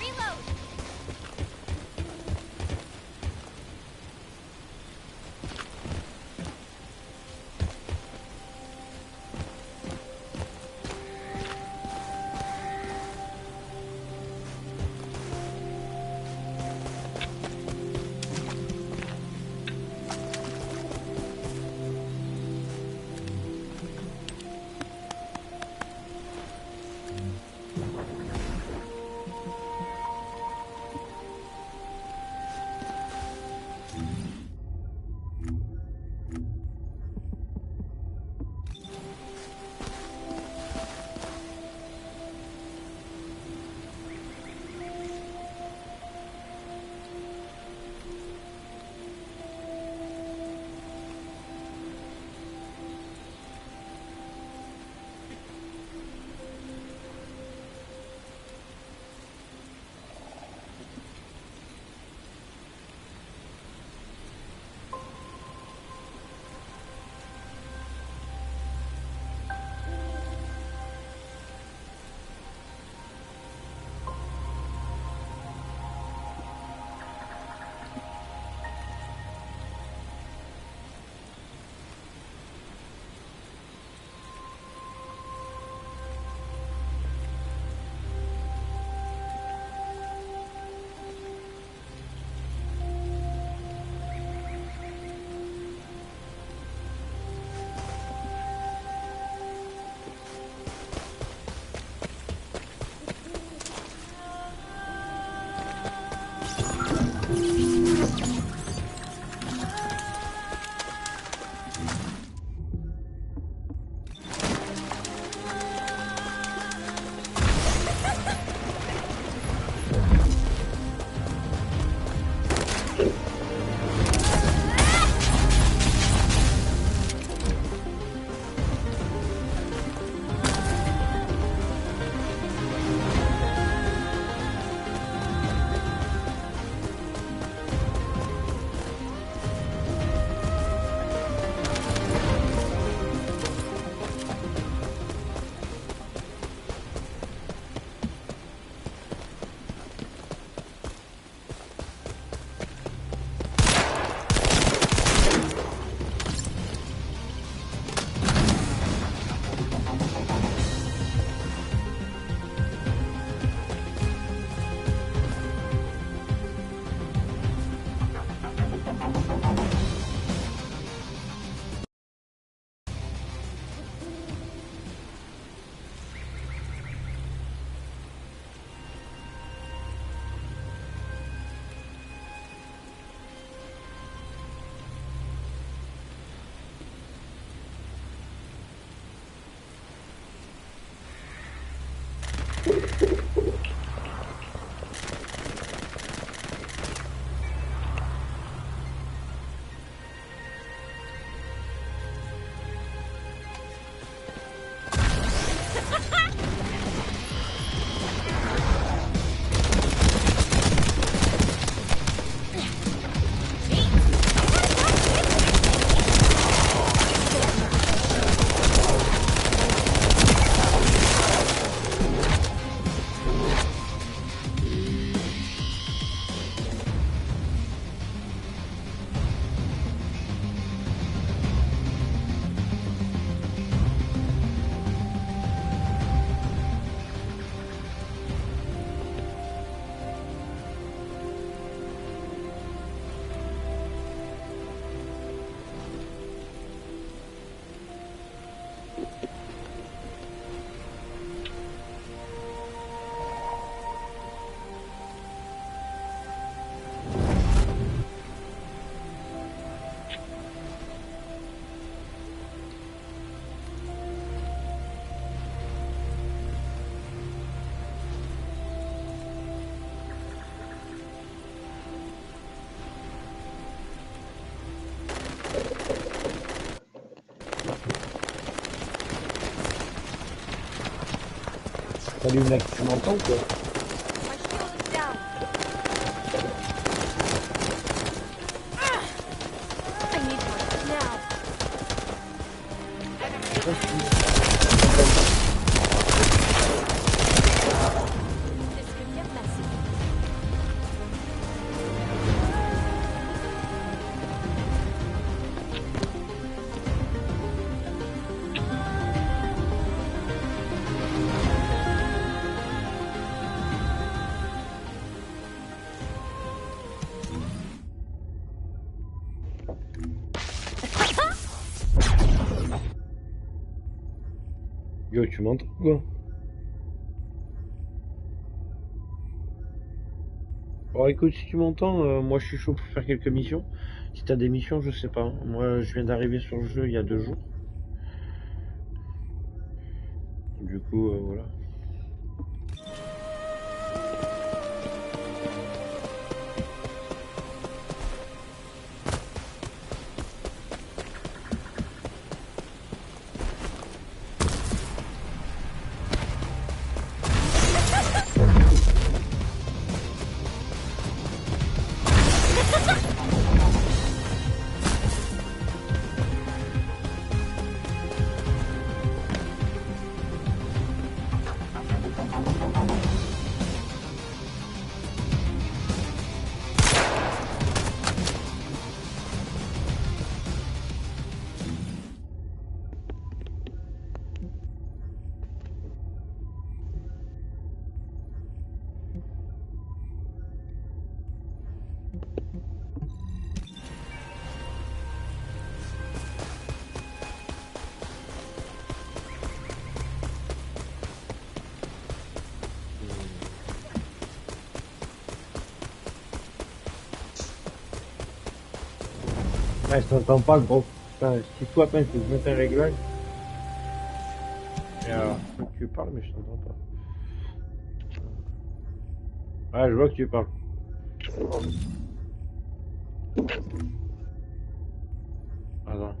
Reload! Salut mec, tu m'entends quoi? My shield is down. I need one now. This could get messy. Yo, tu m'entends quoi? Bon écoute, si tu m'entends, moi je suis chaud pour faire quelques missions. Si t'as des missions, je sais pas, hein. Moi je viens d'arriver sur le jeu il y a 2 jours. Du coup, voilà. Ouais, je t'entends pas gros. Enfin, si toi, attends, il faut que je mette un réglage. Et alors, je vois que tu parles, mais je t'entends pas. Ouais, je vois que tu parles. Attends. Alors.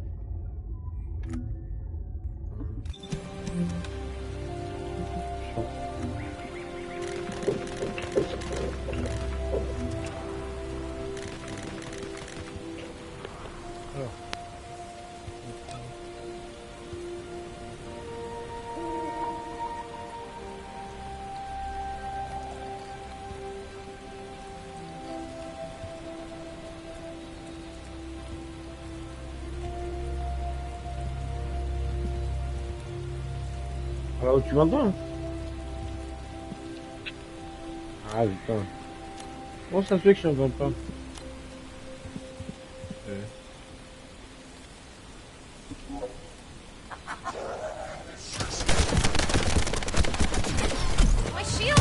Alors, tu m'entends? Hein? Ah putain. Comment ça se fait que je t'entends pas? My shield!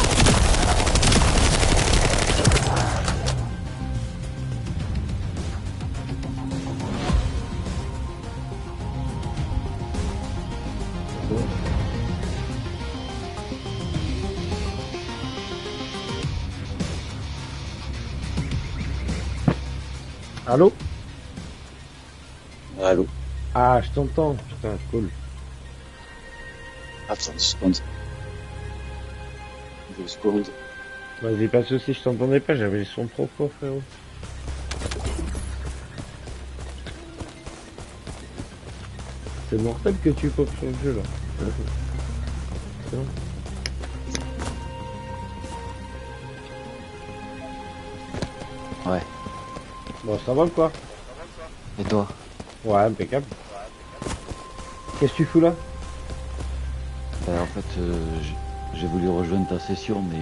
Allô? Allô? Ah, je t'entends. Putain, cool. Attends 2 secondes. 2 secondes. Vas-y, pas de soucis, je t'entendais pas, j'avais le son trop fort, frérot. C'est mortel que tu popes sur le jeu, là. C'est bon. Ouais. Bon, ça va ou quoi? Et toi? Ouais, impeccable. Qu'est-ce que tu fous là? En fait, j'ai voulu rejoindre ta session, mais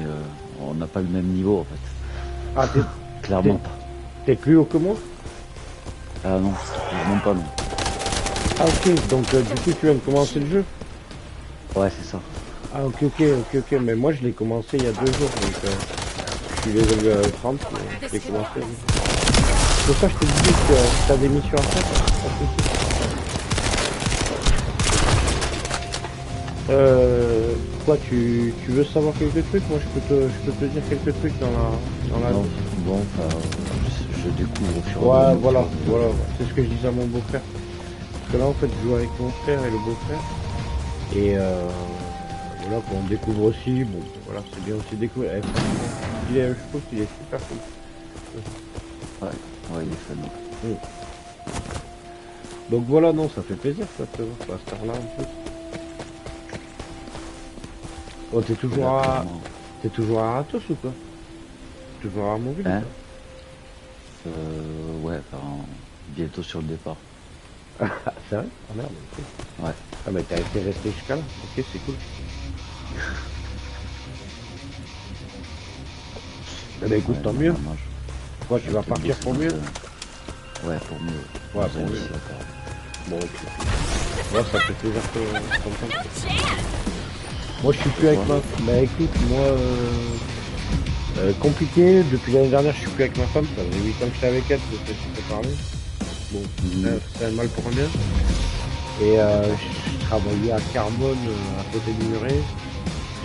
on n'a pas le même niveau, en fait. Ah, Clairement pas. T'es plus haut que moi? Ah non, clairement pas, non. Ah, ok, donc du coup, tu viens de commencer le jeu? Ouais, c'est ça. Ah, ok, mais moi, je l'ai commencé il y a 2 jours, donc je suis level 30, je l'ai commencé. C'est pour ça que je te disais que t'as des missions à faire, pas de soucis. Quoi, tu veux savoir quelques trucs? Moi, je peux te dire quelques trucs dans la... Non, bon, je découvre au fur et à Ouais, mesure. voilà, c'est ce que je disais à mon beau-frère. Parce que là, en fait, je joue avec mon frère et le beau-frère. Et Voilà, qu'on découvre aussi, bon, voilà, c'est bien aussi découvrir. Eh, franchement, je trouve qu'il est super cool. Ouais, il est fun. Mm. Donc voilà, non, ça fait plaisir, ça, de te voir à cette heure-là, en plus. Oh, t'es toujours à Ratos ou quoi? Toujours à Mobile Hein? ou Ouais, enfin, bientôt sur le départ. quoi? C'est vrai? Ah merde, ok. Ouais. Ah mais t'as été resté jusqu'à là, ok, c'est cool. Eh ben écoute, Ouais, tant non, mieux. non, Quoi, tu vas partir pour mieux? Ouais, pour mieux. Ouais, pour mieux. Bon, ok. Ouais, ça fait plaisir que t'entendre. Moi, je suis plus avec ma... Bah écoute, moi... compliqué, depuis l'année dernière, je suis plus avec ma femme. Ça faisait 8 ans que j'étais avec elle, je t'ai parlé. Bon, c'est un mal pour un bien. Et je travaillais à Carbone, à côté du Muret.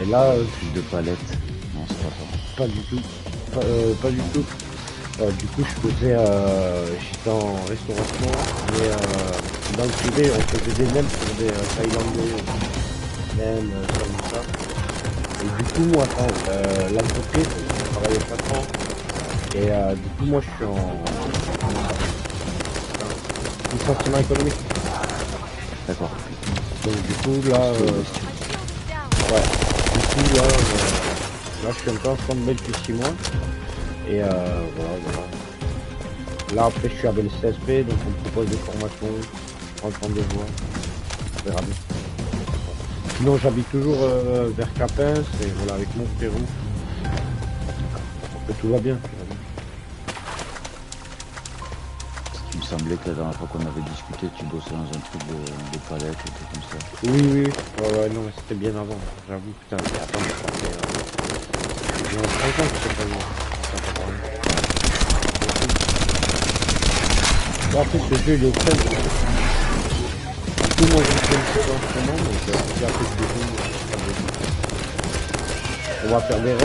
Et là... Plus de palettes. Non, c'est pas ça. Pas du tout. Pas du tout. Du coup, j'étais en restauration, mais dans le privé, on faisait des nems pour des Thaïlandais, nems, comme ça. Et du coup, moi, l'entreprise, je travaillais 4 ans, et du coup, moi, je suis en licenciement économique. D'accord. Donc, du coup, là, ouais, du coup, là, je suis un peu en stand-by depuis 6 mois. Et voilà. Là après je suis avec le CSP, donc on me propose des formations, je prends le temps de voir, on verra bien. Sinon j'habite toujours vers Capins, et voilà avec mon frérot. Donc tout va bien. Il me semblait que la dernière fois qu'on avait discuté, tu bossais dans un truc de palettes et tout comme ça. Oui, ouais, non mais c'était bien avant, j'avoue, putain, mais attends, ça fait... j'ai 5 ans que c'est pas bien. Bon, après ce jeu il est fun. Du coup moi je fais une chose en ce moment, donc j'ai appris ce jeu. On va faire des runs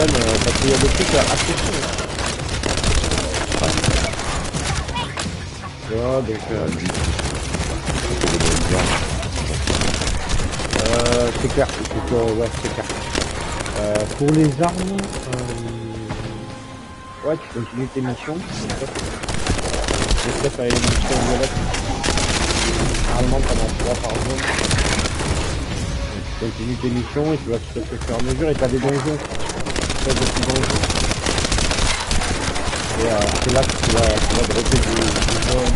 parce qu'il y a des trucs assez chauds. Voilà, donc c'est clair, ouais c'est clair. Pour les armes, ouais tu continues tes missions. J'essaie de faire une mission violette. Généralement pendant 3 par jour. Tu continues tes missions et tu vas tout à fait faire à mesure et t'as des donjons. Tu as des petits donjons. Et c'est là que tu vas dropper du jaune.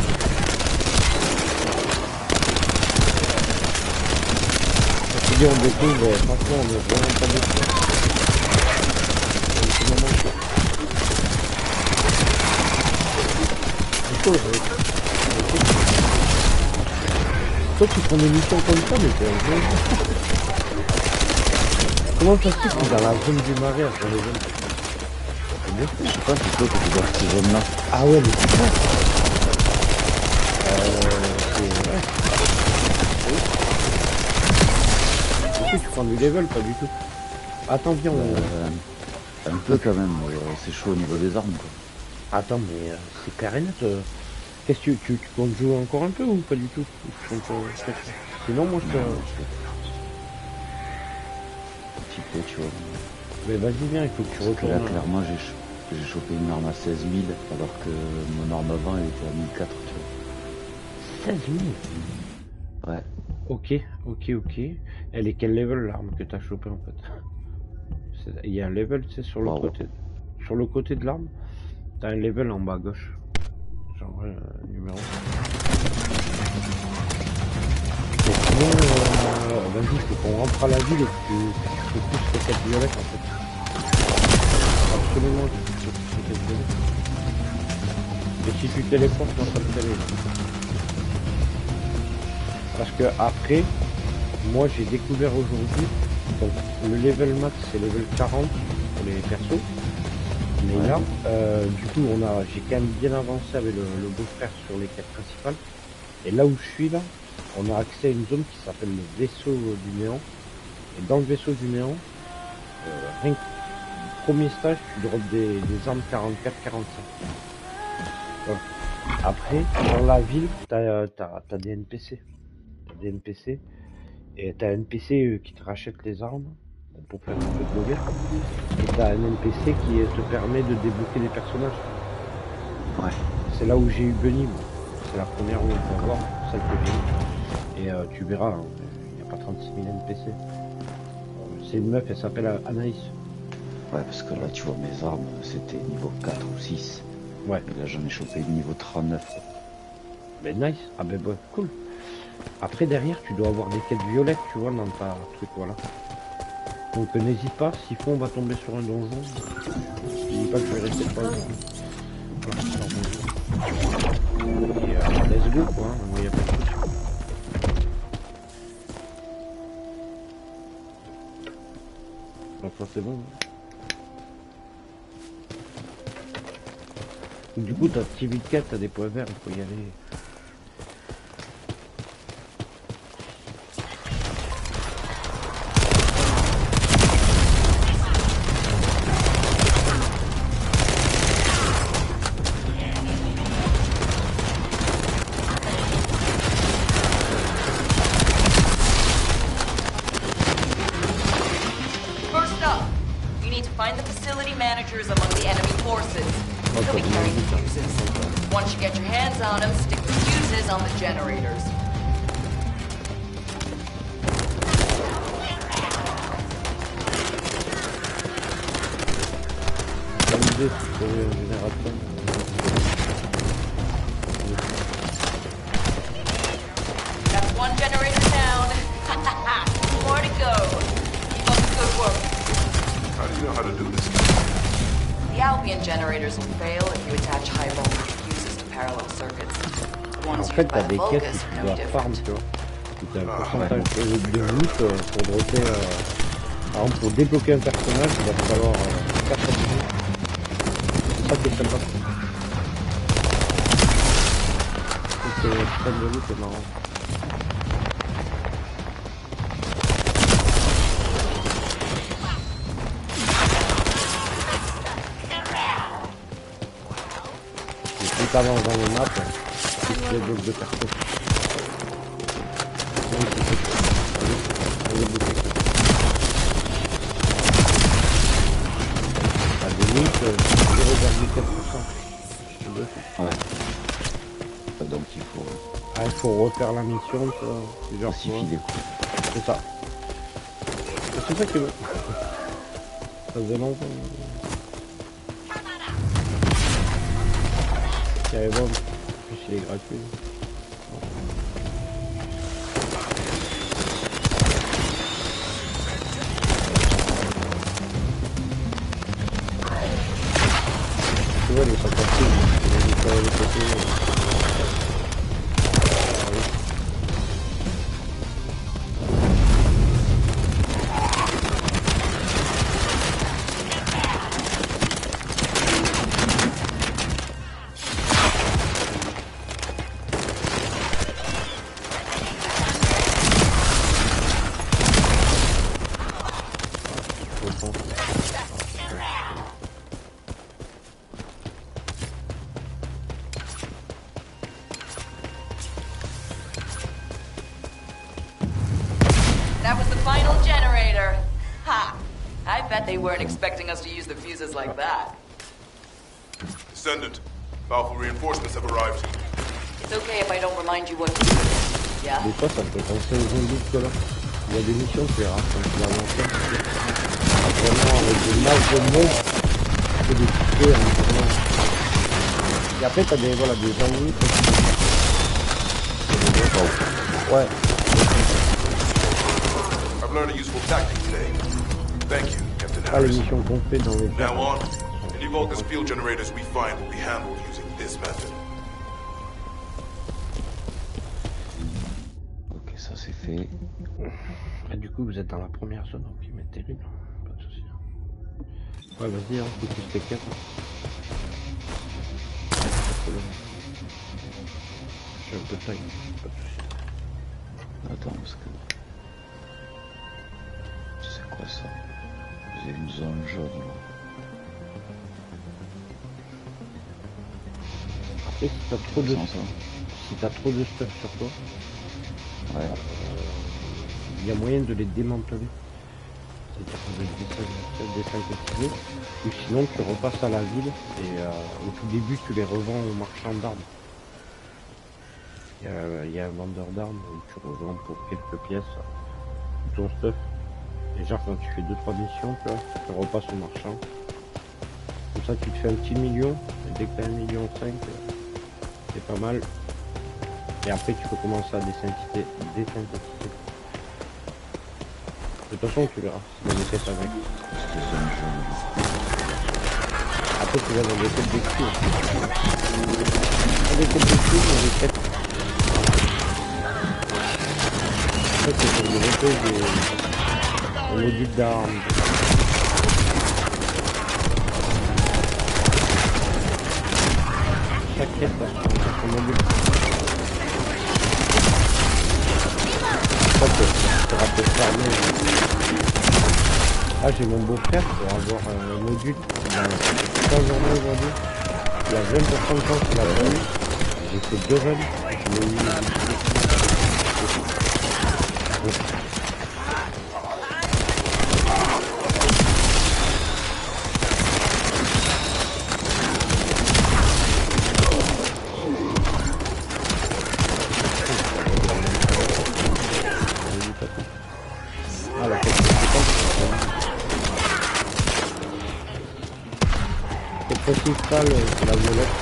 Quand tu dis on découvre, franchement on est vraiment pas découvert. C'est un petit moment. Toi tu prends des missions comme ça, mais comment ça se fait que dans la zone du mariage, dans les zones? Je sais pas, c'est toi que tu vois ces zones-là. Ah ouais, mais c'est ça. Ouais. Tu prends du level, pas du tout. Attends, viens, un peu quand même, c'est chaud au niveau des armes, quoi. Attends, mais c'est clair et net. Qu'est-ce que tu comptes jouer encore un peu ou pas du tout? Sinon, moi je te... Un petit peu, tu vois. Mais vas-y, viens, il faut que tu retournes. Là, clairement, j'ai chopé une arme à 16 000, alors que mon arme avant, elle était à 1400, tu vois. 16 000? Ouais. Ok. Elle est quel level l'arme que t'as chopé en fait? Il y a un level, tu sais, sur le côté. Sur le côté de l'arme, t'as un level en bas à gauche. Genre numéro. Et sinon, vas-y, il faut qu'on rentre à la ville et que tu pousses cette violette en fait. Absolument, tu pousses cette violette. Et si tu téléportes, moi ça me téléporte. Parce que après, moi j'ai découvert aujourd'hui, donc le level max c'est level 40 pour les persos. Mais là, du coup, j'ai quand même bien avancé avec le beau-frère sur les quêtes principales. Et là où je suis là, on a accès à une zone qui s'appelle le vaisseau du néant. Et dans le vaisseau du néant, rien que premier stage, tu drops des armes 44-45. Voilà. Après, dans la ville, t'as des NPC. T'as des NPC. Et t'as un NPC qui te rachète les armes. pour faire un peu de logger. Et t'as un NPC qui te permet de débloquer des personnages. Ouais. C'est là où j'ai eu Bunny, moi. C'est la première où on peut avoir, celle que j'ai eue. Et tu verras, il n'y a pas 36 000 NPC. C'est une meuf, elle s'appelle Anaïs. Ouais, parce que là, tu vois, mes armes, c'était niveau 4 ou 6. Ouais. Et là, j'en ai chopé niveau 39. Ben nice. Ah ben bon, cool. Après, derrière, tu dois avoir des quêtes violettes, tu vois, dans ta truc, voilà. Donc n'hésite pas, s'il faut, on va tomber sur un donjon. Je dis pas que je vais rester pas loin. Et let's go, quoi, il n'y a pas de souci. Donc ça c'est bon. Du coup, t'as petit vite 4, t'as des points verts, il faut y aller. First up, you need to find the facility managers among the enemy forces. They'll be carrying fuses. Once you get your hands on them, stick the fuses on the generators. That's one generator down. More to go. Keep up the good work. How do you know how to do this? The Albion generators will fail if you attach high voltage fuses to parallel circuits. The En ones fait, used by t'as the des quêtes Vulgus où are tu no dois farm, different. tu vois. Où t'as un pourcentage de loot pour dropper. Par exemple, pour débloquer un personnage, il va te falloir 4 attributs. C'est ça qui est sympa. Donc, le système de loot est marrant. Et plus t'avances dans les maps, plus tu débloques de perso. Donc, t'as des loots 0,4%. Ouais. Donc il faut... Ah, il faut refaire la mission, tu vois, plusieurs fois. Pacifier les coups. C'est ça. C'est ça que... Ça faisait longtemps. Il y avait bon. En plus, il est gratuit. Tu vois, les 50 il est de côté. That was the final generator. Ha! I bet they weren't expecting us to use the fuses like that. Descendant, powerful reinforcements have arrived. It's okay if I don't remind you what to do. Yeah? Des fois, ça peut penser aux zombies que là. Il y a des missions, tu verras, quand tu vas avancer. Vraiment, avec des masses de monde, tu peux les tuer en tournant. Et après, t'as des, voilà, des zombies. Ouais. I've learned a useful tactic today. Thank you, Captain Ah, les Harris. missions qu'on fait dans les Now on, any Vulgus field generators we find will be handled using this method. Ok, ça c'est fait. Ah, du coup, vous êtes dans la première zone, ok, mais terrible. Pas de soucis. Ouais, vas-y, hein, focus tes quêtes. J'ai un peu de time, pas de soucis. Attends, parce que... C'est quoi ça? J'ai une zone jaune là. Après, si t'as trop de... Si t'as trop de stuff sur toi, ouais. Il y a moyen de les démanteler. désynthétisés, ou sinon tu repasses à la ville et au tout début tu les revends aux marchands d'armes. Il y a un vendeur d'armes où tu revends pour quelques pièces tout ton stuff. Et genre quand tu fais 2-3 missions, tu repasses au marchand. Comme ça tu te fais un petit million, et dès que tu as 1,5 million, c'est pas mal. Et après tu peux commencer à désynthétiser. De toute façon tu verras, c'est dans les quêtes avec. Après tu vas dans les quêtes d'excuse. Dans les quêtes d'excuse, dans les quêtes. En fait c'est pour développer des modules d'armes. Chaque quête a son module. Ça va peut-être fermer. Ah, j'ai mon beau-frère pour avoir un module dans 3 journées aujourd'hui. Il a 20% de chance qu'il a pas eu. J'ai fait 2 runs. Je l'ai eu. Principal, c'est la violette.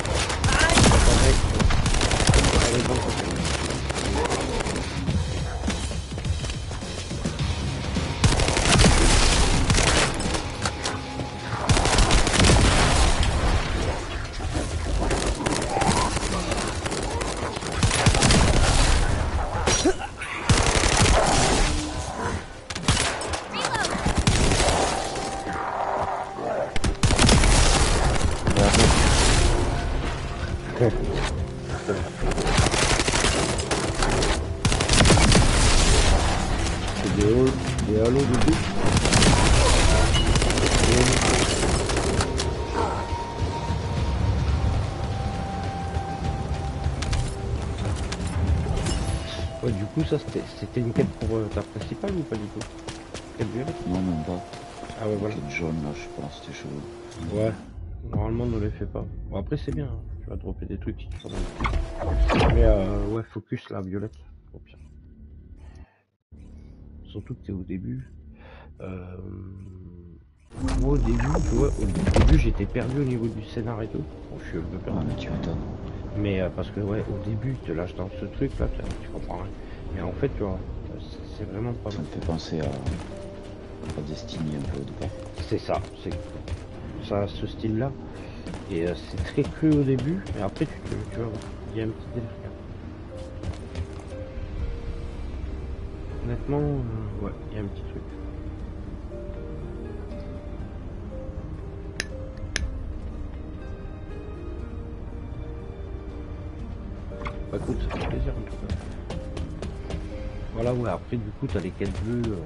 Des halos de but. Ouais, du coup ça c'était une quête pour ta principale ou pas du tout? Quête violette? Non, même pas. Ah ouais, voilà. Quête jaune là, je pense, c'était chaud. Ouais, normalement ne les fais pas. Bon après c'est bien, hein. Tu vas dropper des trucs si tu fais. Mais ouais, focus la violette, au pire. Surtout que t'es au début. Moi au début, tu vois, au début j'étais perdu au niveau du scénar et tout. Bon, je suis un peu perdu. Ah, mais tu m'étonnes. Mais parce que ouais, au début, te lâches dans ce truc là, tu comprends rien. Mais en fait, tu vois, c'est vraiment pas Ça mal. me fait penser à Destiny un peu au départ. C'est ça, ça a ce style là. Et c'est très cru au début, mais après tu vois, il y a un petit délire. Honnêtement, ouais, il y a un petit truc. Bah écoute, ça fait plaisir en tout cas. Voilà, ouais, après du coup t'as les quêtes bleues,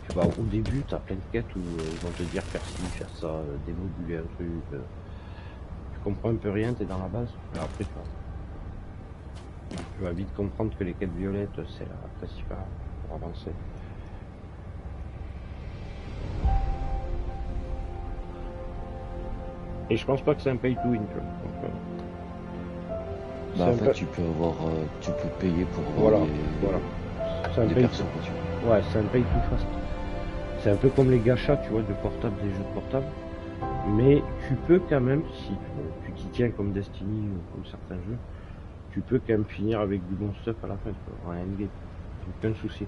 tu vois, au début t'as plein de quêtes où ils vont te dire faire ci, faire ça, démoduler un truc, tu comprends un peu rien, t'es dans la base, mais après tu vas vite comprendre que les quêtes violettes c'est la principale pour avancer. Et je pense pas que c'est un pay to win, tu vois. Donc, bah en fait tu peux avoir, tu peux payer pour voilà, les, voilà. C'est un les pay persos, to... Ouais, c'est un pay to fast. C'est un peu comme les gachas, tu vois, de portable, des jeux de portable. Mais tu peux quand même, si tu t'y tiens comme Destiny ou comme certains jeux, tu peux quand même finir avec du bon stuff à la fin, tu vois, en endgame. Aucun souci.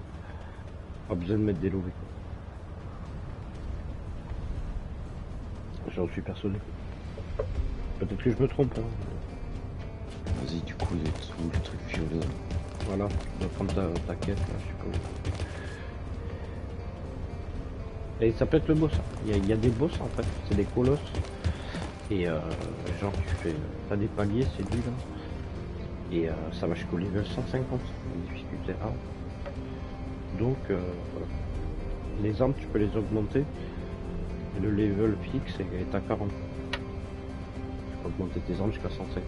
Pas besoin de mettre des lovés, quoi. J'en suis persuadé. Peut-être que je me trompe, hein. Vas-y, du coup, il est tout le truc violet. Voilà, tu dois prendre ta quête, là, je sais pas où. Et ça peut être le boss, hein. Il y a des boss en fait, c'est des colosses. Et genre t'as des paliers, c'est lui là. Et ça va jusqu'au level 150, la difficulté A. Donc voilà. Les armes tu peux les augmenter. Et le level fixe est à 40. Tu peux augmenter tes armes jusqu'à 150.